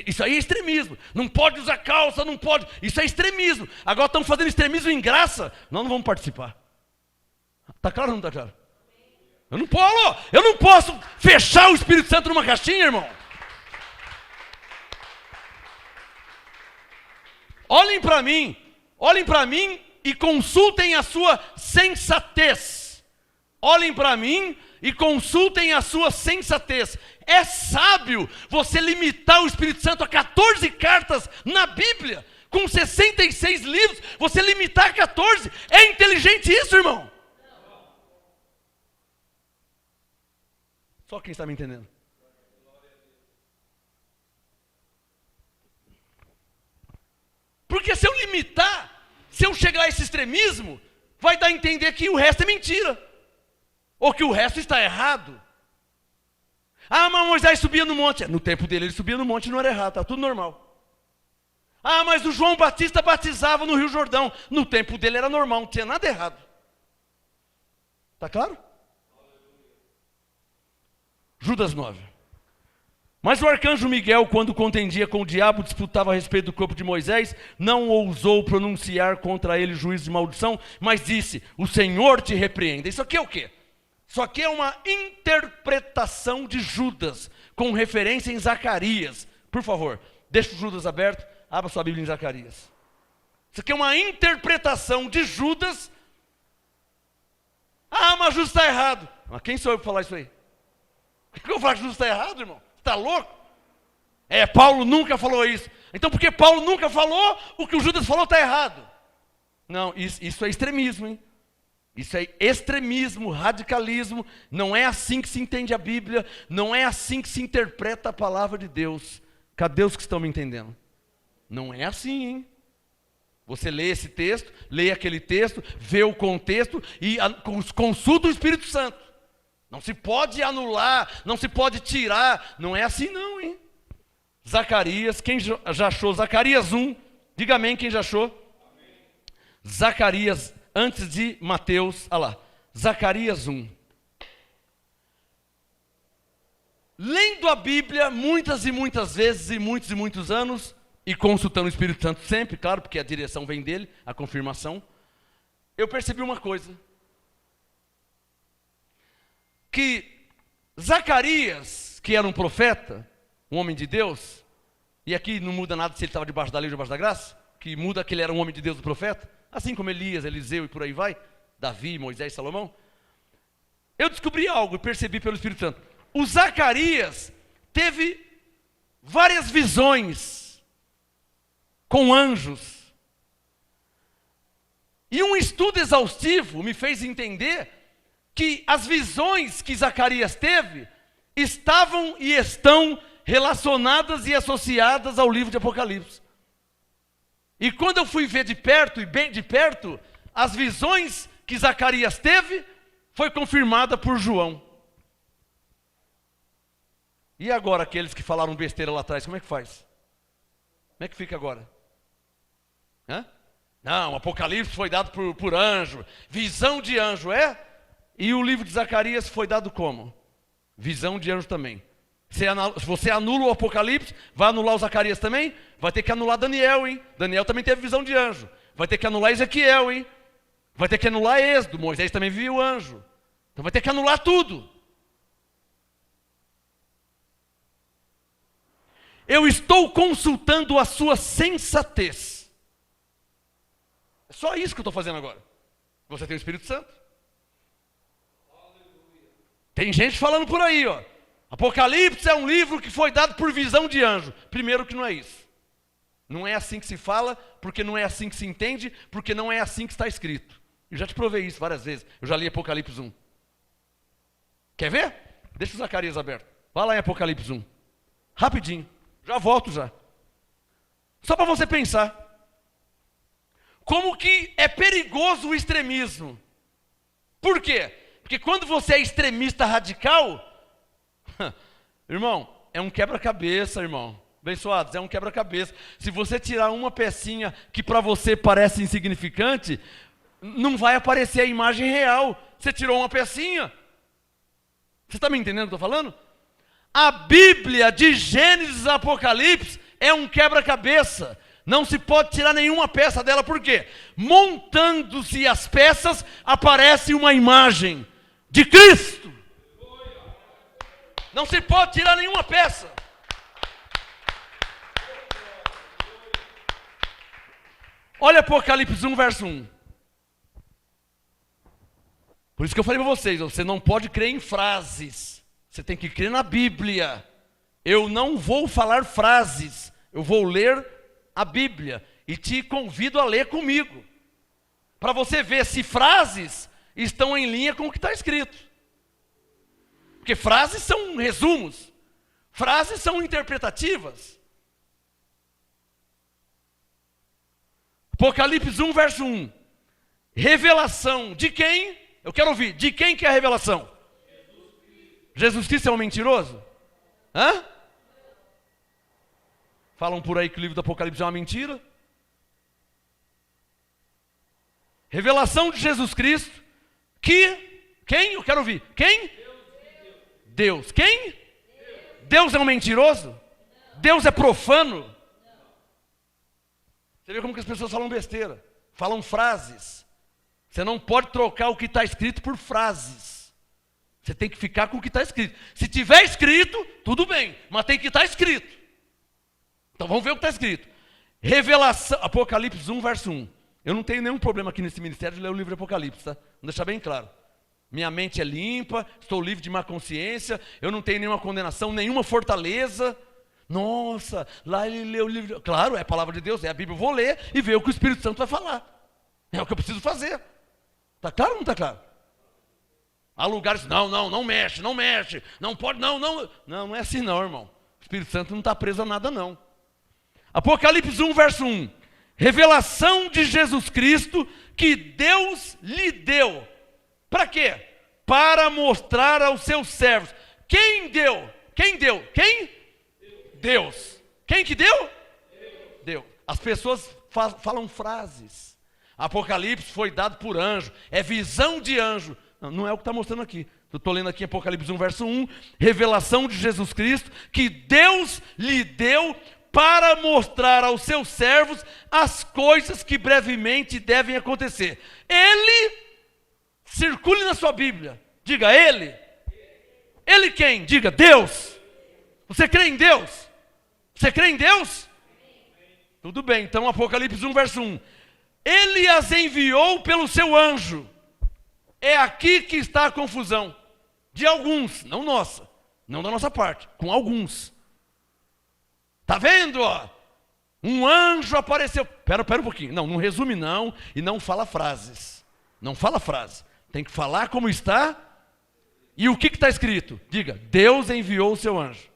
Isso aí é extremismo. Não pode usar calça, não pode. Isso é extremismo. Agora estão fazendo extremismo em graça. Nós não vamos participar. Está claro ou não está claro? Eu não posso fechar o Espírito Santo numa caixinha, irmão. Olhem para mim e consultem a sua sensatez. Olhem para mim e consultem a sua sensatez. É sábio você limitar o Espírito Santo a 14 cartas na Bíblia, com 66 livros, você limitar a 14. É inteligente isso, irmão? Só quem está me entendendo. Porque se eu limitar, se eu chegar a esse extremismo, vai dar a entender que o resto é mentira. Ou que o resto está errado. Ah, mas Moisés subia no monte. No tempo dele ele subia no monte e não era errado, está tudo normal. Ah, mas o João Batista batizava no Rio Jordão. No tempo dele era normal, não tinha nada errado. Está claro? Judas 9. Mas o arcanjo Miguel, quando contendia com o diabo, disputava a respeito do corpo de Moisés, não ousou pronunciar contra ele juízo de maldição, mas disse: o Senhor te repreenda. Isso aqui é o quê? Isso aqui é uma interpretação de Judas, com referência em Zacarias. Por favor, deixa o Judas aberto, abra sua Bíblia em Zacarias. Isso aqui é uma interpretação de Judas. Ah, mas Judas está errado. Mas quem sou eu para falar isso aí? Por que eu falo que Judas está errado, irmão? Está louco? Paulo nunca falou isso. Então, porque Paulo nunca falou, o que o Judas falou está errado. Não, isso é extremismo, hein? Isso é extremismo, radicalismo. Não é assim que se entende a Bíblia. Não é assim que se interpreta a palavra de Deus. Cadê os que estão me entendendo? Não é assim, hein? Você lê esse texto, lê aquele texto, vê o contexto e consulta o Espírito Santo. Não se pode anular, não se pode tirar. Não é assim não, hein? Zacarias, quem já achou? Zacarias 1, diga amém quem já achou. Amém. Zacarias, antes de Mateus, olha lá. Zacarias 1. Lendo a Bíblia muitas e muitas vezes, e muitos anos, e consultando o Espírito Santo sempre, claro, porque a direção vem dele, a confirmação, eu percebi uma coisa. Que Zacarias, que era um profeta, um homem de Deus, e aqui não muda nada se ele estava debaixo da lei ou debaixo da graça, que muda que ele era um homem de Deus, um profeta, assim como Elias, Eliseu e por aí vai, Davi, Moisés, Salomão. Eu descobri algo e percebi pelo Espírito Santo. O Zacarias teve várias visões com anjos. E um estudo exaustivo me fez entender que as visões que Zacarias teve estavam e estão relacionadas e associadas ao livro de Apocalipse. E quando eu fui ver de perto, e bem de perto, as visões que Zacarias teve, foi confirmada por João. E agora aqueles que falaram besteira lá atrás, como é que faz? Como é que fica agora? Hã? Não, o Apocalipse foi dado por anjo, visão de anjo, é? E o livro de Zacarias foi dado como? Visão de anjo também. Se você anula o Apocalipse, vai anular o Zacarias também? Vai ter que anular Daniel, hein? Daniel também teve visão de anjo. Vai ter que anular Ezequiel, hein? Vai ter que anular Êxodo. Moisés também viu anjo. Então vai ter que anular tudo. Eu estou consultando a sua sensatez. É só isso que eu estou fazendo agora. Você tem o Espírito Santo. Tem gente falando por aí, ó. Apocalipse é um livro que foi dado por visão de anjo. Primeiro que não é isso. Não é assim que se fala, porque não é assim que se entende, porque não é assim que está escrito. Eu já te provei isso várias vezes. Eu já li Apocalipse 1. Quer ver? Deixa o Zacarias aberto. Vai lá em Apocalipse 1. Rapidinho. Já volto já. Só para você pensar. Como que é perigoso o extremismo. Por quê? Porque quando você é extremista radical, irmão, é um quebra-cabeça, irmão. Abençoados, é um quebra-cabeça. Se você tirar uma pecinha que para você parece insignificante, não vai aparecer a imagem real. Você tirou uma pecinha. Você está me entendendo o que eu estou falando? A Bíblia de Gênesis a Apocalipse é um quebra-cabeça. Não se pode tirar nenhuma peça dela, por quê? Montando-se as peças, aparece uma imagem de Cristo. Não se pode tirar nenhuma peça. Olha Apocalipse 1, verso 1. Por isso que eu falei para vocês, você não pode crer em frases. Você tem que crer na Bíblia. Eu não vou falar frases, eu vou ler a Bíblia. E te convido a ler comigo. Para você ver se frases estão em linha com o que está escrito. Porque frases são resumos. Frases são interpretativas. Apocalipse 1, verso 1. Revelação de quem? Eu quero ouvir. De quem que é a revelação? Jesus Cristo é um mentiroso? Hã? Falam por aí que o livro do Apocalipse é uma mentira. Revelação de Jesus Cristo. Quem? Eu quero ouvir. Quem? Deus. Quem? Deus é um mentiroso? Deus é profano? Você vê como que as pessoas falam besteira. Falam frases. Você não pode trocar o que está escrito por frases. Você tem que ficar com o que está escrito. Se tiver escrito, tudo bem, mas tem que estar escrito. Então vamos ver o que está escrito. Revelação, Apocalipse 1, verso 1. Eu não tenho nenhum problema aqui nesse ministério de ler o livro de Apocalipse, tá? Vou deixar bem claro. Minha mente é limpa, estou livre de má consciência, eu não tenho nenhuma condenação, nenhuma fortaleza. Nossa, lá ele leu o livro. Claro, é a palavra de Deus, é a Bíblia. Eu vou ler e ver o que o Espírito Santo vai falar. É o que eu preciso fazer. Está claro ou não está claro? Há lugares, não mexe, não pode, não é assim não, irmão. O Espírito Santo não está preso a nada não. Apocalipse 1, verso 1. Revelação de Jesus Cristo que Deus lhe deu. Para quê? Para mostrar aos seus servos. Quem deu? Quem deu? Quem? Deus. Quem que deu? Deus. As pessoas falam frases. Apocalipse foi dado por anjo. É visão de anjo. Não é o que está mostrando aqui. Eu estou lendo aqui Apocalipse 1, verso 1. Revelação de Jesus Cristo que Deus lhe deu para mostrar aos seus servos as coisas que brevemente devem acontecer. Ele, circule na sua Bíblia. Diga ele. Ele quem? Diga Deus. Você crê em Deus? Você crê em Deus? Tudo bem, então Apocalipse 1, verso 1. Ele as enviou pelo seu anjo. É aqui que está a confusão. De alguns, não nossa. Não da nossa parte, com alguns. Tá vendo, ó? Um anjo apareceu. Pera um pouquinho. Não resume não e não fala frases. Não fala frase. Tem que falar como está. E o que está escrito? Diga, Deus enviou o seu anjo.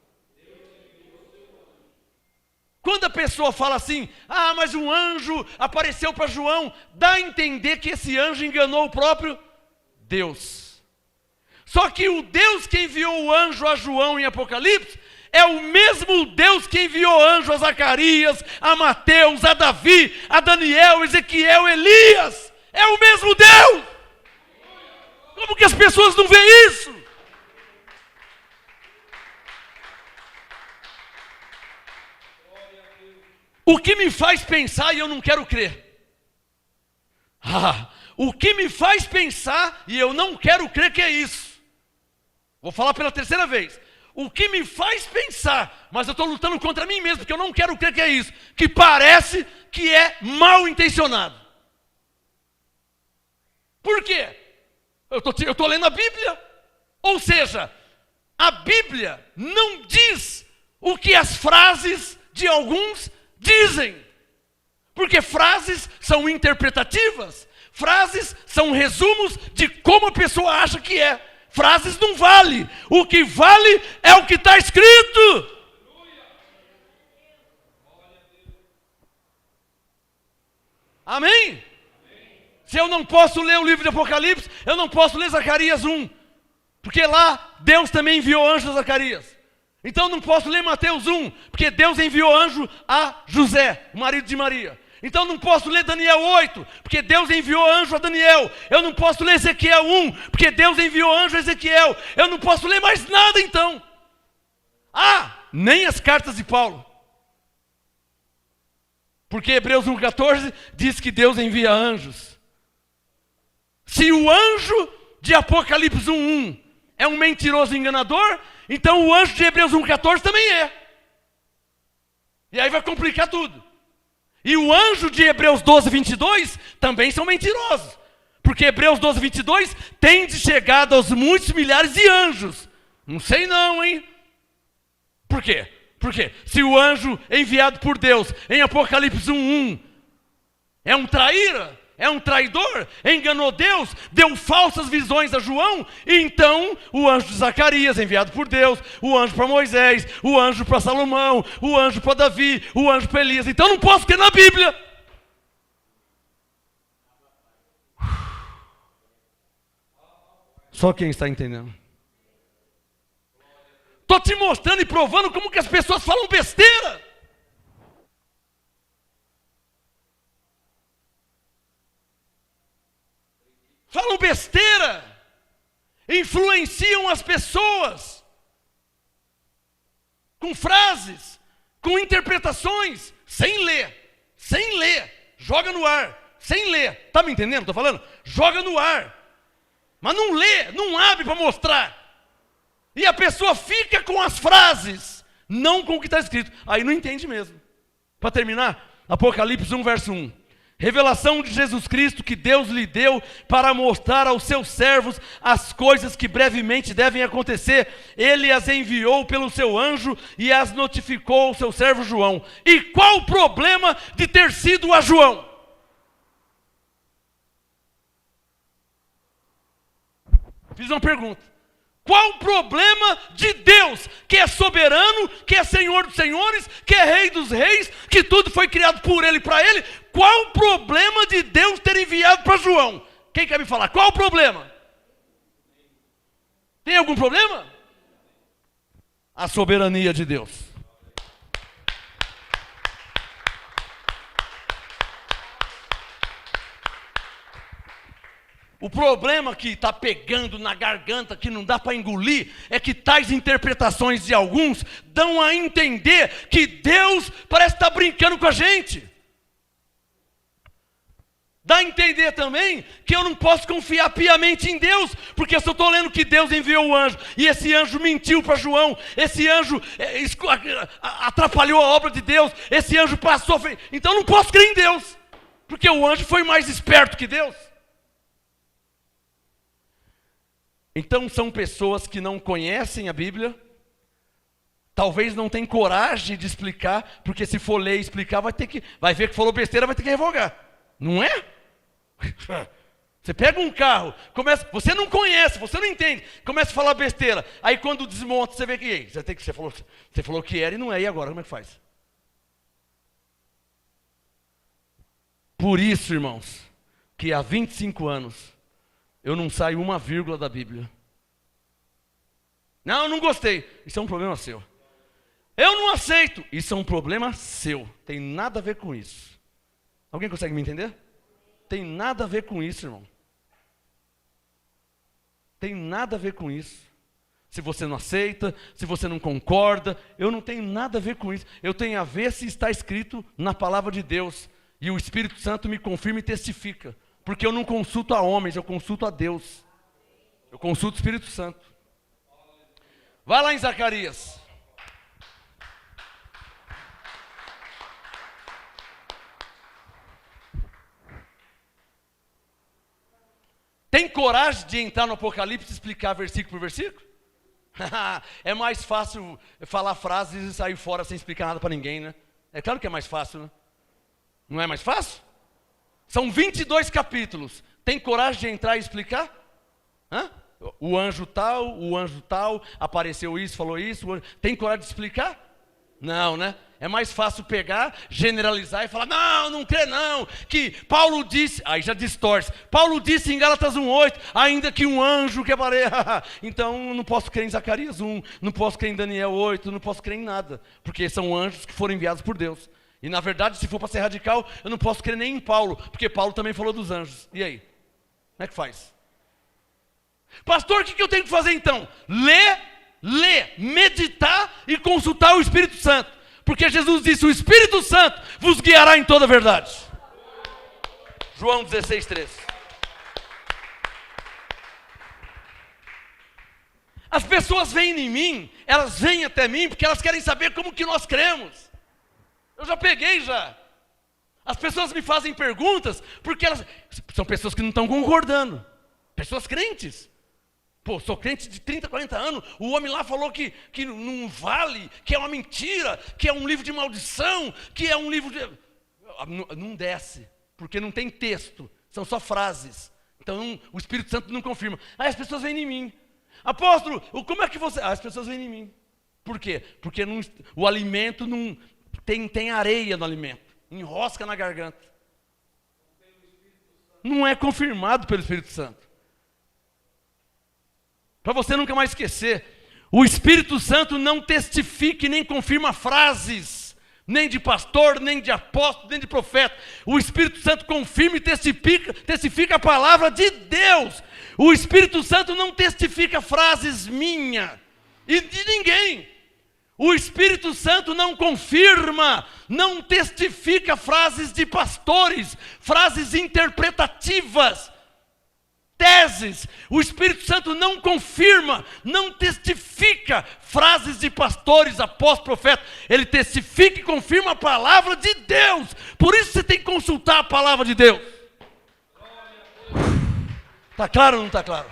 Quando a pessoa fala assim, mas um anjo apareceu para João, dá a entender que esse anjo enganou o próprio Deus. Só que o Deus que enviou o anjo a João em Apocalipse é o mesmo Deus que enviou anjo a Zacarias, a Mateus, a Davi, a Daniel, Ezequiel, Elias. É o mesmo Deus. Como que as pessoas não veem isso? O que me faz pensar e eu não quero crer? O que me faz pensar e eu não quero crer que é isso? Vou falar pela terceira vez. O que me faz pensar, mas eu estou lutando contra mim mesmo, porque eu não quero crer que é isso, que parece que é mal intencionado. Por quê? Eu estou lendo a Bíblia. Ou seja, a Bíblia não diz o que as frases de alguns dizem. Porque frases são interpretativas. Frases são resumos de como a pessoa acha que é. Frases não valem. O que vale é o que está escrito. Amém? Se eu não posso ler o livro de Apocalipse, eu não posso ler Zacarias 1. Porque lá Deus também enviou anjo a Zacarias. Então eu não posso ler Mateus 1, porque Deus enviou anjo a José, o marido de Maria. Então eu não posso ler Daniel 8, porque Deus enviou anjo a Daniel. Eu não posso ler Ezequiel 1, porque Deus enviou anjo a Ezequiel. Eu não posso ler mais nada então. Nem as cartas de Paulo. Porque Hebreus 1,14 diz que Deus envia anjos. Se o anjo de Apocalipse 1,1 é um mentiroso enganador, então o anjo de Hebreus 1,14 também é. E aí vai complicar tudo. E o anjo de Hebreus 12,22 também são mentirosos. Porque Hebreus 12,22 tem de chegada aos muitos milhares de anjos. Não sei não, hein? Por quê? Porque se o anjo enviado por Deus em Apocalipse 1,1 é um traíra, é um traidor, enganou Deus, deu falsas visões a João, e então o anjo de Zacarias, enviado por Deus, o anjo para Moisés, o anjo para Salomão, o anjo para Davi, o anjo para Elias. Então não posso crer na Bíblia. Só quem está entendendo. Estou te mostrando e provando como que as pessoas falam besteira. Falam besteira, influenciam as pessoas com frases, com interpretações, sem ler, joga no ar, sem ler. Está me entendendo? Estou falando? Joga no ar, mas não lê, não abre para mostrar. E a pessoa fica com as frases, não com o que está escrito. Aí não entende mesmo. Para terminar, Apocalipse 1, verso 1. Revelação de Jesus Cristo que Deus lhe deu para mostrar aos seus servos as coisas que brevemente devem acontecer. Ele as enviou pelo seu anjo e as notificou ao seu servo João. E qual o problema de ter sido a João? Fiz uma pergunta. Qual o problema de Deus, que é soberano, que é Senhor dos senhores, que é Rei dos reis, que tudo foi criado por Ele e para Ele? Qual o problema de Deus ter enviado para João? Quem quer me falar? Qual o problema? Tem algum problema? A soberania de Deus. O problema que está pegando na garganta, que não dá para engolir, é que tais interpretações de alguns dão a entender que Deus parece estar brincando com a gente. Dá a entender também que eu não posso confiar piamente em Deus, porque se eu estou lendo que Deus enviou o anjo, e esse anjo mentiu para João, esse anjo atrapalhou a obra de Deus, esse anjo passou, então eu não posso crer em Deus, porque o anjo foi mais esperto que Deus. Então são pessoas que não conhecem a Bíblia, talvez não tenham coragem de explicar, porque se for ler e explicar, vai ver que falou besteira, vai ter que revogar. Não é? Você pega um carro, você não conhece, você não entende, começa a falar besteira, aí quando desmonta, você vê que você falou que era e não é, e agora, como é que faz? Por isso, irmãos, que há 25 anos, eu não saio uma vírgula da Bíblia. Não, eu não gostei. Isso é um problema seu. Eu não aceito. Isso é um problema seu. Tem nada a ver com isso. Alguém consegue me entender? Tem nada a ver com isso, irmão. Tem nada a ver com isso. Se você não aceita, se você não concorda, eu não tenho nada a ver com isso. Eu tenho a ver se está escrito na palavra de Deus. E o Espírito Santo me confirma e testifica. Porque eu não consulto a homens, eu consulto a Deus. Eu consulto o Espírito Santo. Vai lá em Zacarias. Tem coragem de entrar no Apocalipse e explicar versículo por versículo? É mais fácil falar frases e sair fora sem explicar nada para ninguém, né? É claro que é mais fácil, né? Não é mais fácil? São 22 capítulos. Tem coragem de entrar e explicar? Hã? O anjo tal, apareceu isso, falou isso. Tem coragem de explicar? Não, né? É mais fácil pegar, generalizar e falar, não crê não, que Paulo disse, aí já distorce. Paulo disse em Gálatas 1:8, ainda que um anjo que apareça. Então não posso crer em Zacarias 1, não posso crer em Daniel 8, não posso crer em nada, porque são anjos que foram enviados por Deus. E na verdade, se for para ser radical, eu não posso crer nem em Paulo, porque Paulo também falou dos anjos. E aí? Como é que faz? Pastor, o que eu tenho que fazer então? Ler, meditar e consultar o Espírito Santo. Porque Jesus disse, o Espírito Santo vos guiará em toda a verdade. João 16:3. As pessoas vêm em mim, elas vêm até mim porque elas querem saber como que nós cremos. Eu já peguei já. As pessoas me fazem perguntas porque elas são pessoas que não estão concordando. Pessoas crentes. Pô, sou crente de 30, 40 anos, o homem lá falou que não vale, que é uma mentira, que é um livro de maldição, que é um livro de... Não desce, porque não tem texto, são só frases. Então o Espírito Santo não confirma. Aí as pessoas vêm em mim. Apóstolo, como é que você... as pessoas vêm em mim. Por quê? Porque o alimento não... Tem areia no alimento, enrosca na garganta. Não é confirmado pelo Espírito Santo. Para você nunca mais esquecer, o Espírito Santo não testifica e nem confirma frases, nem de pastor, nem de apóstolo, nem de profeta. O Espírito Santo confirma e testifica a palavra de Deus. O Espírito Santo não testifica frases minhas e de ninguém. O Espírito Santo não confirma, não testifica frases de pastores, frases interpretativas, teses. O Espírito Santo não confirma, não testifica frases de pastores, apóstolos, profetas. Ele testifica e confirma a palavra de Deus. Por isso você tem que consultar a palavra de Deus. Está claro ou não está claro?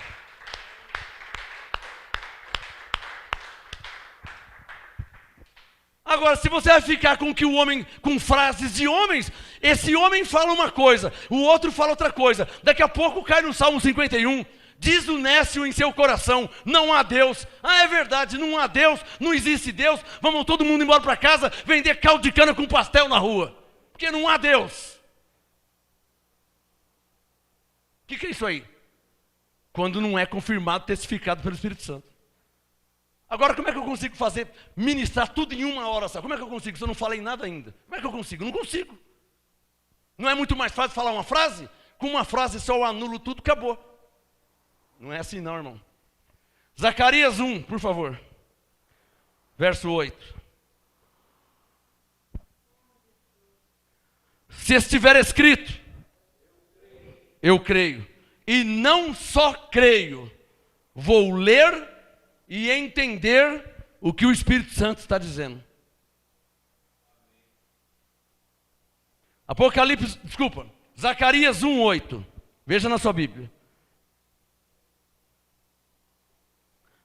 Agora, se você vai ficar com frases de homens, esse homem fala uma coisa, o outro fala outra coisa. Daqui a pouco cai no Salmo 51, diz o nécio em seu coração, não há Deus. Ah, é verdade, não há Deus, não existe Deus. Vamos todo mundo embora para casa, vender caldo de cana com pastel na rua, porque não há Deus. O que é isso aí? Quando não é confirmado, testificado pelo Espírito Santo. Agora, como é que eu consigo ministrar tudo em uma hora só? Como é que eu consigo? Se eu não falei nada ainda. Como é que eu consigo? Não consigo. Não é muito mais fácil falar uma frase? Com uma frase só eu anulo tudo, acabou. Não é assim não, irmão. Zacarias 1, por favor. Verso 8. Se estiver escrito, eu creio. E não só creio, vou ler e entender o que o Espírito Santo está dizendo. Zacarias 1:8. Veja na sua Bíblia.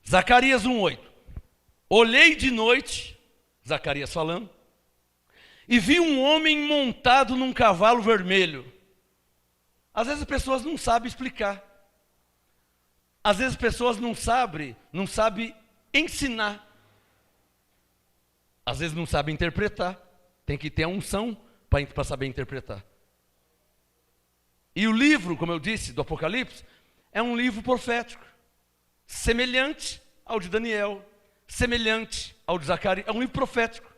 Zacarias 1:8. Olhei de noite, Zacarias falando, e vi um homem montado num cavalo vermelho. Às vezes as pessoas não sabem explicar. Às vezes as pessoas não sabem ensinar. Às vezes não sabem interpretar. Tem que ter a unção para saber interpretar. E o livro, como eu disse, do Apocalipse, é um livro profético. Semelhante ao de Daniel, semelhante ao de Zacarias. É um livro profético,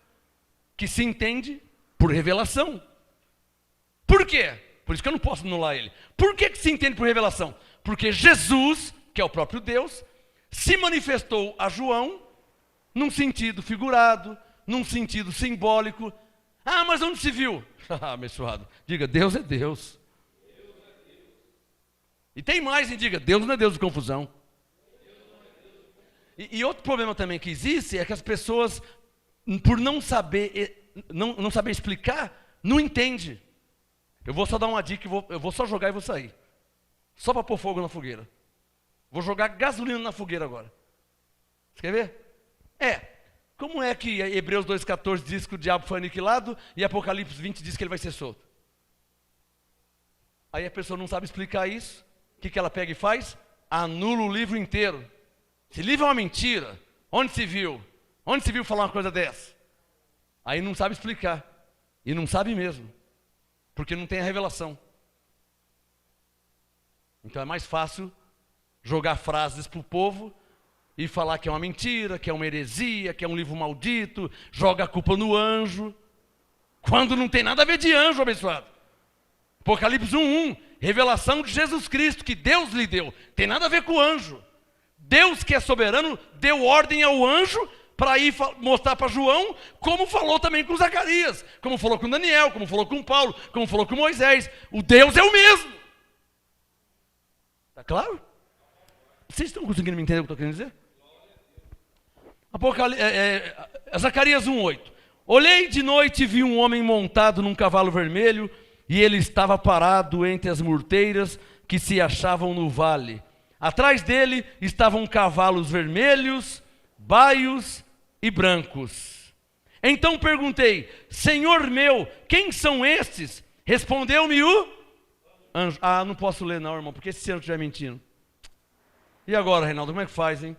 que se entende por revelação. Por quê? Por isso que eu não posso anular ele. Por que se entende por revelação? Porque Jesus, que é o próprio Deus, se manifestou a João num sentido figurado, num sentido simbólico. Ah, mas onde se viu? Abençoado. Diga, Deus é Deus. E tem mais, hein? Diga, Deus não é Deus de confusão. E outro problema também que existe é que as pessoas, por não saber, não saber explicar, não entendem. Eu vou só dar uma dica, eu vou só jogar e vou sair. Só para pôr fogo na fogueira. Vou jogar gasolina na fogueira agora. Você quer ver? Como é que Hebreus 2,14 diz que o diabo foi aniquilado e Apocalipse 20 diz que ele vai ser solto? Aí a pessoa não sabe explicar isso. O que ela pega e faz? Anula o livro inteiro. Esse livro é uma mentira. Onde se viu? Onde se viu falar uma coisa dessa? Aí não sabe explicar. E não sabe mesmo. Porque não tem a revelação. Então é mais fácil jogar frases para o povo e falar que é uma mentira, que é uma heresia, que é um livro maldito, joga a culpa no anjo, quando não tem nada a ver de anjo, abençoado. Apocalipse 1:1, revelação de Jesus Cristo, que Deus lhe deu, tem nada a ver com o anjo. Deus, que é soberano, deu ordem ao anjo para ir mostrar para João, como falou também com Zacarias, como falou com Daniel, como falou com Paulo, como falou com Moisés. O Deus é o mesmo. Está claro? Vocês estão conseguindo me entender o que eu estou querendo dizer? Zacarias 1:8. Olhei de noite e vi um homem montado num cavalo vermelho, e ele estava parado entre as murteiras que se achavam no vale. Atrás dele estavam cavalos vermelhos, baios e brancos. Então perguntei, Senhor meu, quem são estes? Respondeu-me o anjo. Ah, não posso ler não, irmão, porque esse anjo estiver mentindo. E agora, Reinaldo, como é que faz, hein?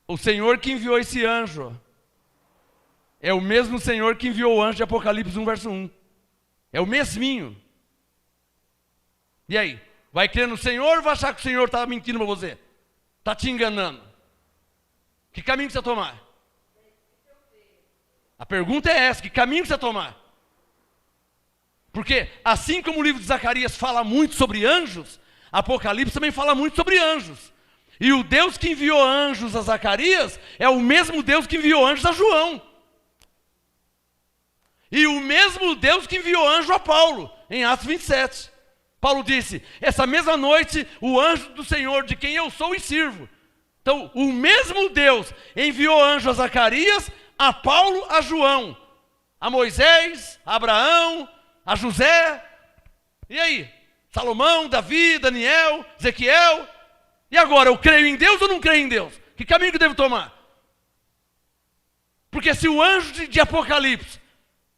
O Senhor que enviou esse anjo é o mesmo Senhor que enviou o anjo de Apocalipse 1:1. É o mesminho. E aí? Vai crer no Senhor ou vai achar que o Senhor está mentindo para você? Está te enganando? Que caminho que você vai tomar? A pergunta é essa, que caminho que você vai tomar? Porque assim como o livro de Zacarias fala muito sobre anjos, Apocalipse também fala muito sobre anjos. E o Deus que enviou anjos a Zacarias é o mesmo Deus que enviou anjos a João. E o mesmo Deus que enviou anjo a Paulo, em Atos 27. Paulo disse, essa mesma noite, o anjo do Senhor, de quem eu sou e sirvo. Então, o mesmo Deus enviou anjo a Zacarias, a Paulo, a João, a Moisés, a Abraão, a José. E aí? Salomão, Davi, Daniel, Ezequiel. E agora, eu creio em Deus ou não creio em Deus? Que caminho que eu devo tomar? Porque se o anjo de Apocalipse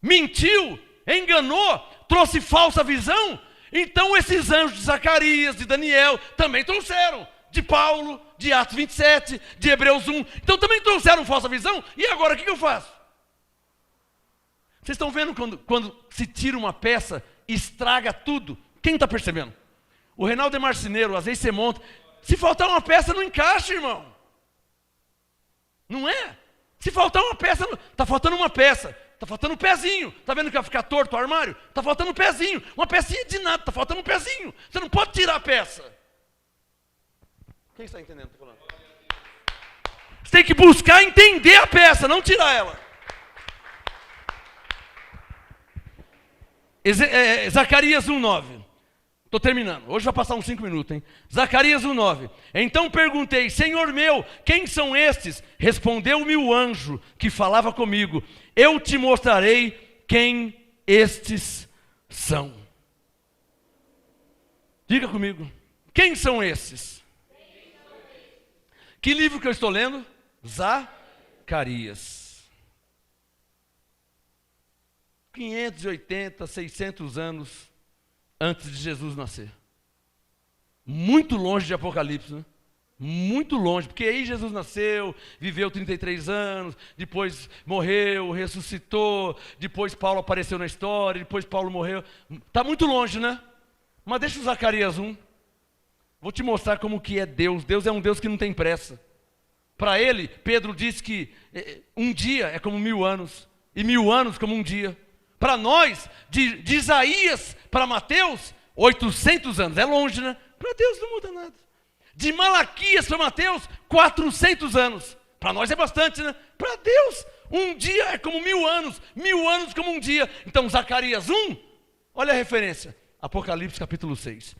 mentiu, enganou, trouxe falsa visão, então esses anjos de Zacarias, de Daniel, também trouxeram. De Paulo, de Atos 27, de Hebreus 1. Então também trouxeram falsa visão. E agora, o que eu faço? Vocês estão vendo quando se tira uma peça, estraga tudo? Quem está percebendo? O Reinaldo é marceneiro, às vezes você monta. Se faltar uma peça, não encaixa, irmão. Não é? Se faltar uma peça, está faltando uma peça. Está faltando um pezinho. Está vendo que vai ficar torto o armário? Está faltando um pezinho. Uma pecinha de nada, está faltando um pezinho. Você não pode tirar a peça. Quem está entendendo? Tô falando. Você tem que buscar entender a peça, não tirar ela. Zacarias 1:9. Estou terminando. Hoje vai passar uns 5 minutos, hein? Zacarias 1:9. Então perguntei, Senhor meu, quem são estes? Respondeu-me o anjo que falava comigo. Eu te mostrarei quem estes são. Diga comigo. Quem são estes? Que livro que eu estou lendo? Zacarias. 580, 600 anos antes de Jesus nascer. Muito longe de Apocalipse, né? Muito longe, porque aí Jesus nasceu, viveu 33 anos, depois morreu, ressuscitou, depois Paulo apareceu na história, depois Paulo morreu. Está muito longe, né? Mas deixa o Zacarias 1. Vou te mostrar como que é Deus. Deus é um Deus que não tem pressa. Para ele, Pedro disse que um dia é como 1000 anos, e 1000 anos como um dia. Para nós, de Isaías para Mateus, 800 anos. É longe, né? Para Deus não muda nada. De Malaquias para Mateus, 400 anos. Para nós é bastante, né? Para Deus, um dia é como 1000 anos, 1000 anos como um dia. Então, Zacarias 1, olha a referência. Apocalipse capítulo 6.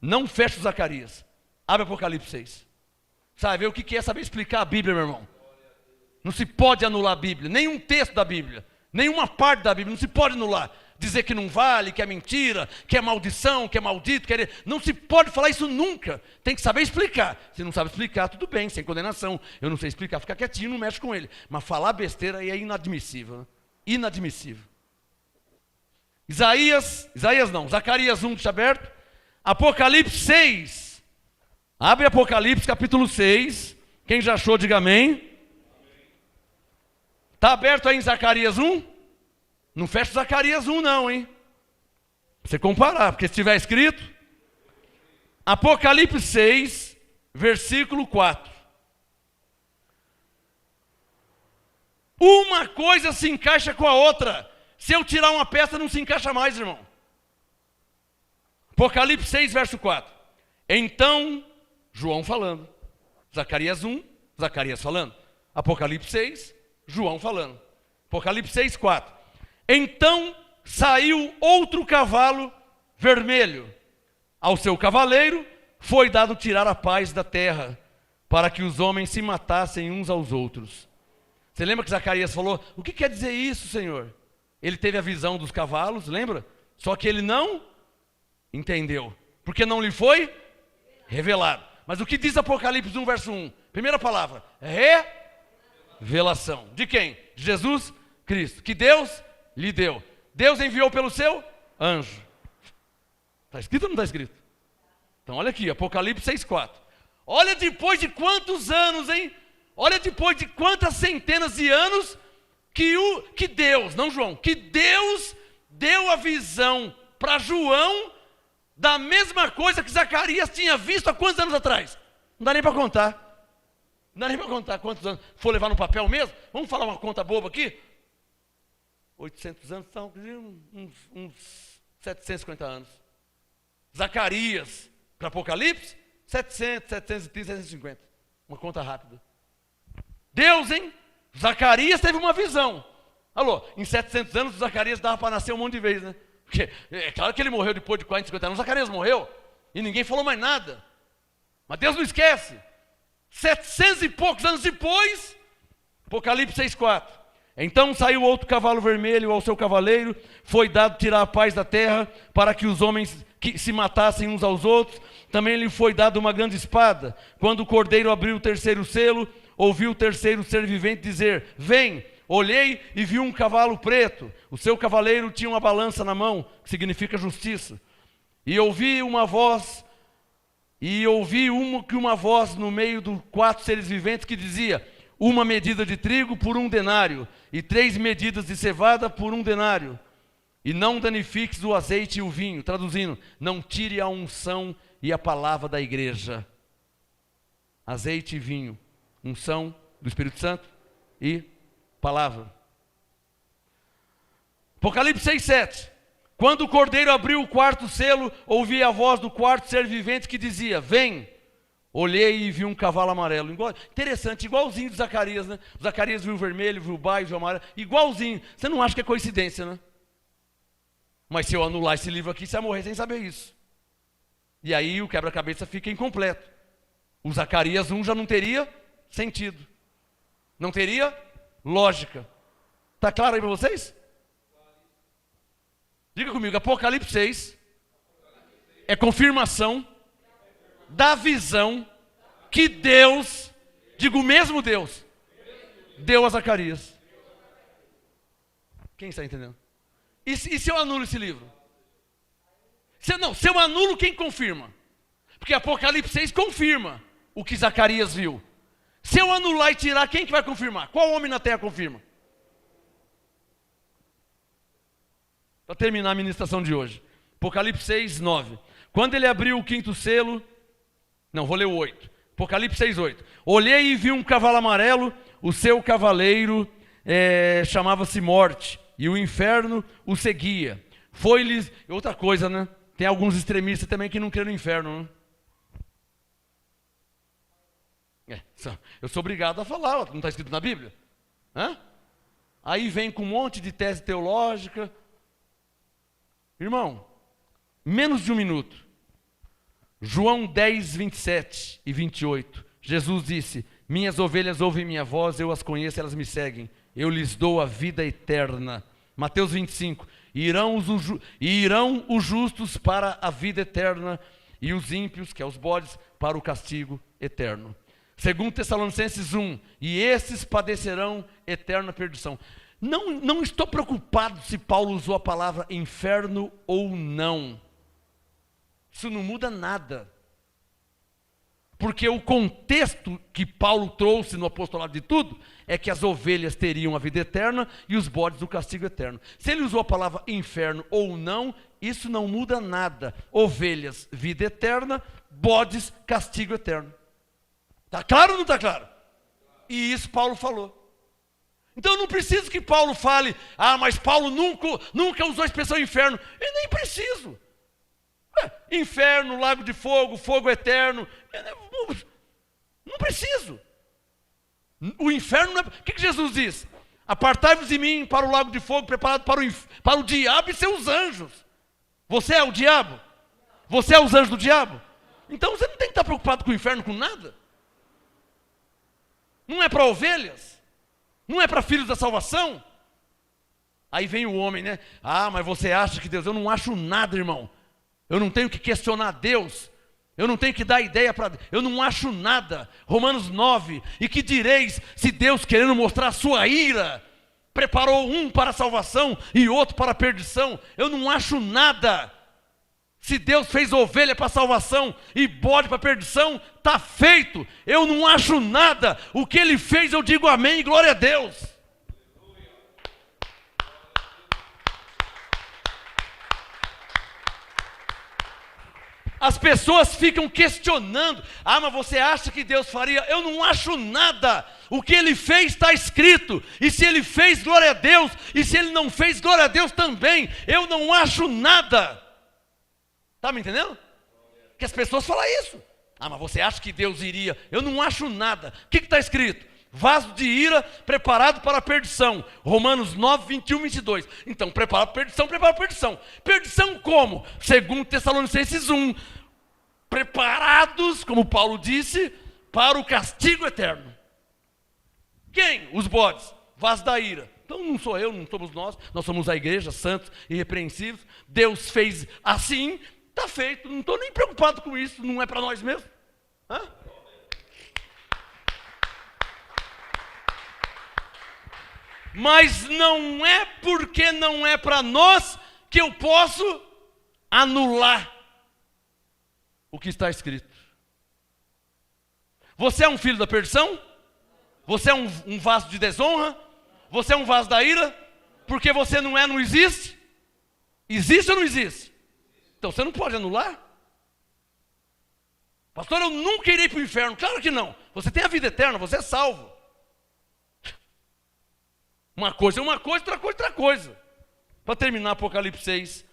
Não fecha o Zacarias. Abre Apocalipse 6. Sabe, o que é saber explicar a Bíblia, meu irmão? Não se pode anular a Bíblia, nenhum texto da Bíblia, nenhuma parte da Bíblia, não se pode anular. Dizer que não vale, que é mentira, que é maldição, que é maldito, não se pode falar isso nunca. Tem que saber explicar. Se não sabe explicar, tudo bem, sem condenação. Eu não sei explicar, fica quietinho, não mexe com ele. Mas falar besteira aí é inadmissível, né? Inadmissível. Zacarias 1, deixa aberto. Apocalipse 6. Abre Apocalipse capítulo 6. Quem já achou, diga amém. Está aberto aí em Zacarias 1? Não fecha Zacarias 1 não, hein? Você comparar, porque se tiver escrito, Apocalipse 6, versículo 4. Uma coisa se encaixa com a outra. Se eu tirar uma peça, não se encaixa mais, irmão. Apocalipse 6, verso 4. Então, João falando. Zacarias 1, Zacarias falando. Apocalipse 6, João falando. Apocalipse 6, 4. Então saiu outro cavalo vermelho. Ao seu cavaleiro foi dado tirar a paz da terra, para que os homens se matassem uns aos outros. Você lembra que Zacarias falou, o que quer dizer isso, Senhor? Ele teve a visão dos cavalos, lembra? Só que ele não entendeu, porque não lhe foi revelado. Mas o que diz Apocalipse 1, verso 1? Primeira palavra, revelação. De quem? De Jesus Cristo. Que Deus lhe deu. Deus enviou pelo seu anjo. Está escrito ou não está escrito? Então olha aqui, Apocalipse 6, 4. Olha depois de quantos anos, hein? Olha depois de quantas centenas de anos que Deus, não João, que Deus deu a visão para João da mesma coisa que Zacarias tinha visto há quantos anos atrás? Não dá nem para contar. Não dá nem para contar quantos anos. For levar no papel mesmo? Vamos falar uma conta boba aqui? 800 anos, são uns 750 anos. Zacarias para Apocalipse, 700, 730, 750. Uma conta rápida. Deus, hein? Zacarias teve uma visão. Alô, em 700 anos, Zacarias dava para nascer um monte de vezes, né? Porque é claro que ele morreu depois de 40, 50 anos. Zacarias morreu e ninguém falou mais nada. Mas Deus não esquece. 700 e poucos anos depois, Apocalipse 6, 4. Então saiu outro cavalo vermelho ao seu cavaleiro, foi dado tirar a paz da terra, para que os homens que se matassem uns aos outros. Também lhe foi dada uma grande espada. Quando o cordeiro abriu o terceiro selo, ouviu o terceiro ser vivente dizer, vem. Olhei e vi um cavalo preto. O seu cavaleiro tinha uma balança na mão, que significa justiça. E ouvi uma voz no meio dos 4 seres viventes que dizia, uma medida de trigo por 1 denário, e 3 medidas de cevada por 1 denário. E não danifiques o azeite e o vinho. Traduzindo, não tire a unção e a palavra da igreja. Azeite e vinho, unção do Espírito Santo e palavra. Apocalipse 6, 7. Quando o cordeiro abriu o 4º selo, ouvi a voz do 4º ser vivente que dizia, vem. Olhei e vi um cavalo amarelo. Interessante, igualzinho de Zacarias, né? Zacarias viu o vermelho, viu o baio, viu o amarelo. Igualzinho. Você não acha que é coincidência, né? Mas se eu anular esse livro aqui, você vai morrer sem saber isso. E aí o quebra-cabeça fica incompleto. O Zacarias 1 já não teria sentido. Não teria lógica. Está claro aí para vocês? Diga comigo, Apocalipse 6 é confirmação da visão que Deus, digo o mesmo Deus, deu a Zacarias. Quem está entendendo? E se eu anulo esse livro? Se eu anulo, quem confirma? Porque Apocalipse 6 confirma o que Zacarias viu. Se eu anular e tirar, quem que vai confirmar? Qual homem na terra confirma? Para terminar a ministração de hoje. Apocalipse 6, 9. Quando ele abriu o 5º selo, não, vou ler o 8. Apocalipse 6, 8. Olhei e vi um cavalo amarelo, o seu cavaleiro chamava-se Morte, e o inferno o seguia. Foi-lhes, outra coisa, né? Tem alguns extremistas também que não creem no inferno, né? Eu sou obrigado a falar, não está escrito na Bíblia? Hã? Aí vem com um monte de tese teológica. Irmão, menos de um minuto. João 10, 27 e 28. Jesus disse: minhas ovelhas ouvem minha voz, eu as conheço, elas me seguem. Eu lhes dou a vida eterna. Mateus 25. E irão os justos para a vida eterna, e os ímpios, que é os bodes, para o castigo eterno. 2 Tessalonicenses 1. E esses padecerão eterna perdição. Não estou preocupado se Paulo usou a palavra inferno ou não. Isso não muda nada. Porque o contexto que Paulo trouxe no apostolado de tudo é que as ovelhas teriam a vida eterna e os bodes o castigo eterno. Se ele usou a palavra inferno ou não, isso não muda nada. Ovelhas, vida eterna, bodes, castigo eterno. Está claro ou não está claro? E isso Paulo falou. Então eu não preciso que Paulo fale, mas Paulo nunca usou a expressão inferno. Eu nem preciso. Inferno, lago de fogo, fogo eterno. Não preciso. O inferno não é... O que Jesus diz? Apartai-vos de mim para o lago de fogo preparado para o diabo e seus anjos. Você é o diabo? Você é os anjos do diabo? Então você não tem que estar preocupado com o inferno, com nada. Não é para ovelhas? Não é para filhos da salvação? Aí vem o homem, né? Mas você acha que Deus... Eu não acho nada, irmão. Eu não tenho que questionar Deus. Eu não tenho que dar ideia para Deus. Eu não acho nada. Romanos 9. E que direis se Deus, querendo mostrar a sua ira, preparou um para a salvação e outro para a perdição? Eu não acho nada. Se Deus fez ovelha para a salvação e bode para a perdição, está feito. Eu não acho nada. O que Ele fez, eu digo amém e glória a Deus. As pessoas ficam questionando. Mas você acha que Deus faria? Eu não acho nada. O que Ele fez está escrito. E se Ele fez, glória a Deus. E se Ele não fez, glória a Deus também. Eu não acho nada. Está me entendendo? Que as pessoas falam isso. Mas você acha que Deus iria? Eu não acho nada. O que está escrito? Vaso de ira preparado para a perdição. Romanos 9, 21, 22. Então, preparado para a perdição, preparado para a perdição. Perdição como? 2 Tessalonicenses 1. Preparados, como Paulo disse, para o castigo eterno. Quem? Os bodes. Vaso da ira. Então não sou eu, não somos nós. Nós somos a igreja, santos e irrepreensíveis. Deus fez assim, está feito. Não estou nem preocupado com isso. Não é para nós mesmos. Mas não é porque não é para nós que eu posso anular o que está escrito. Você é um filho da perdição? Você é um vaso de desonra? Você é um vaso da ira? Porque você não existe? Existe ou não existe? Então você não pode anular. Pastor, eu nunca irei para o inferno. Claro que não. Você tem a vida eterna, você é salvo. Uma coisa é uma coisa, outra coisa é outra coisa. Para terminar, Apocalipse 6,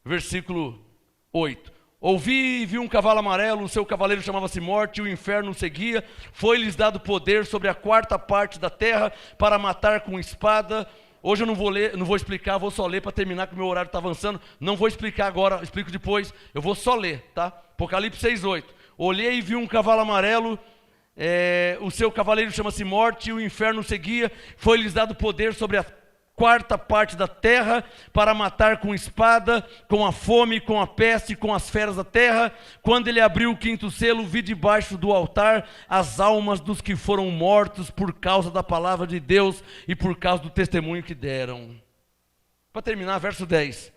versículo 8. Ouvi e vi um cavalo amarelo, o seu cavaleiro chamava-se Morte, e o inferno o seguia. Foi-lhes dado poder sobre a quarta parte da terra para matar com espada. Hoje eu não vou ler, não vou explicar, vou só ler para terminar, que o meu horário está avançando. Não vou explicar agora, explico depois. Eu vou só ler, tá? Apocalipse 6, 8. Olhei e vi um cavalo amarelo. O seu cavaleiro chama-se Morte, e o inferno seguia. Foi-lhes dado poder sobre a quarta parte da terra para matar com espada, com a fome, com a peste, com as feras da terra. Quando ele abriu o quinto selo, vi debaixo do altar as almas dos que foram mortos por causa da palavra de Deus e por causa do testemunho que deram. Para terminar, verso 10.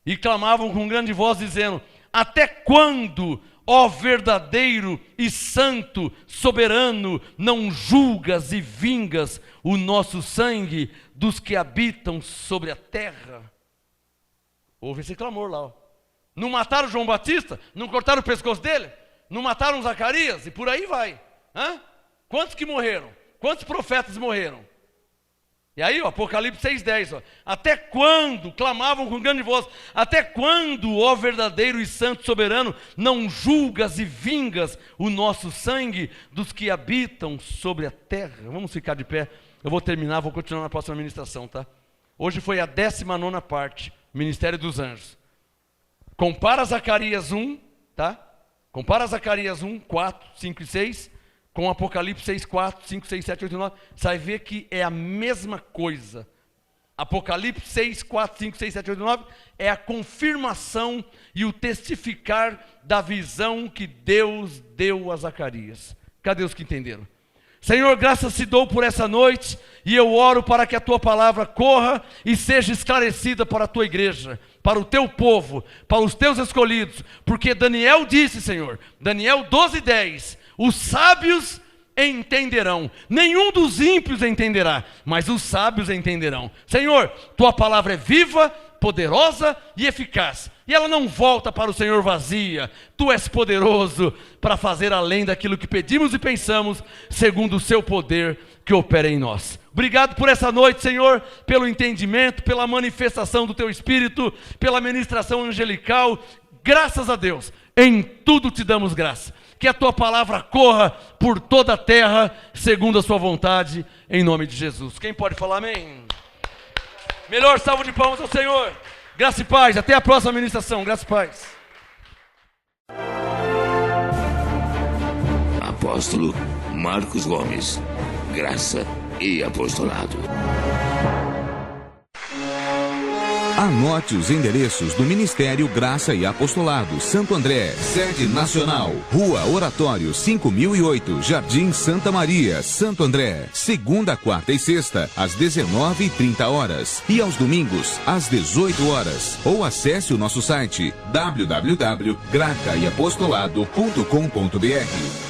E clamavam com grande voz, dizendo: até quando, ó verdadeiro e santo, soberano, não julgas e vingas o nosso sangue dos que habitam sobre a terra? Houve esse clamor lá. Não mataram João Batista? Não cortaram o pescoço dele? Não mataram Zacarias? E por aí vai. Quantos que morreram? Quantos profetas morreram? E aí, ó, Apocalipse 6,10, ó. Até quando, clamavam com grande voz, até quando, ó verdadeiro e santo soberano, não julgas e vingas o nosso sangue dos que habitam sobre a terra? Vamos ficar de pé, eu vou terminar, vou continuar na próxima ministração, tá? Hoje foi a 19ª parte, Ministério dos Anjos. Compara Zacarias 1, tá? Compara Zacarias 1, 4, 5 e 6, com Apocalipse 6, 4, 5, 6, 7, 8 e 9, você vai ver que é a mesma coisa. Apocalipse 6, 4, 5, 6, 7, 8 e 9 é a confirmação e o testificar da visão que Deus deu a Zacarias. Cadê os que entenderam? Senhor, graças te dou por essa noite, e eu oro para que a tua palavra corra e seja esclarecida para a tua igreja, para o teu povo, para os teus escolhidos, porque Daniel disse, Senhor, Daniel 12:10, os sábios entenderão, nenhum dos ímpios entenderá, mas os sábios entenderão. Senhor, tua palavra é viva, poderosa e eficaz, e ela não volta para o Senhor vazia. Tu és poderoso para fazer além daquilo que pedimos e pensamos, segundo o seu poder que opera em nós. Obrigado por essa noite, Senhor, pelo entendimento, pela manifestação do teu Espírito, pela ministração angelical. Graças a Deus, em tudo te damos graça. Que a tua palavra corra por toda a terra, segundo a sua vontade, em nome de Jesus. Quem pode falar amém? Melhor salva de palmas ao Senhor. Graça e paz. Até a próxima ministração. Graça e paz. Apóstolo Marcos Gomes. Graça e apostolado. Anote os endereços do Ministério Graça e Apostolado Santo André, sede nacional, Rua Oratório 5008, Jardim Santa Maria, Santo André, segunda, quarta e sexta, às 19h30, e aos domingos, às 18h, ou acesse o nosso site www.gracaiapostolado.com.br.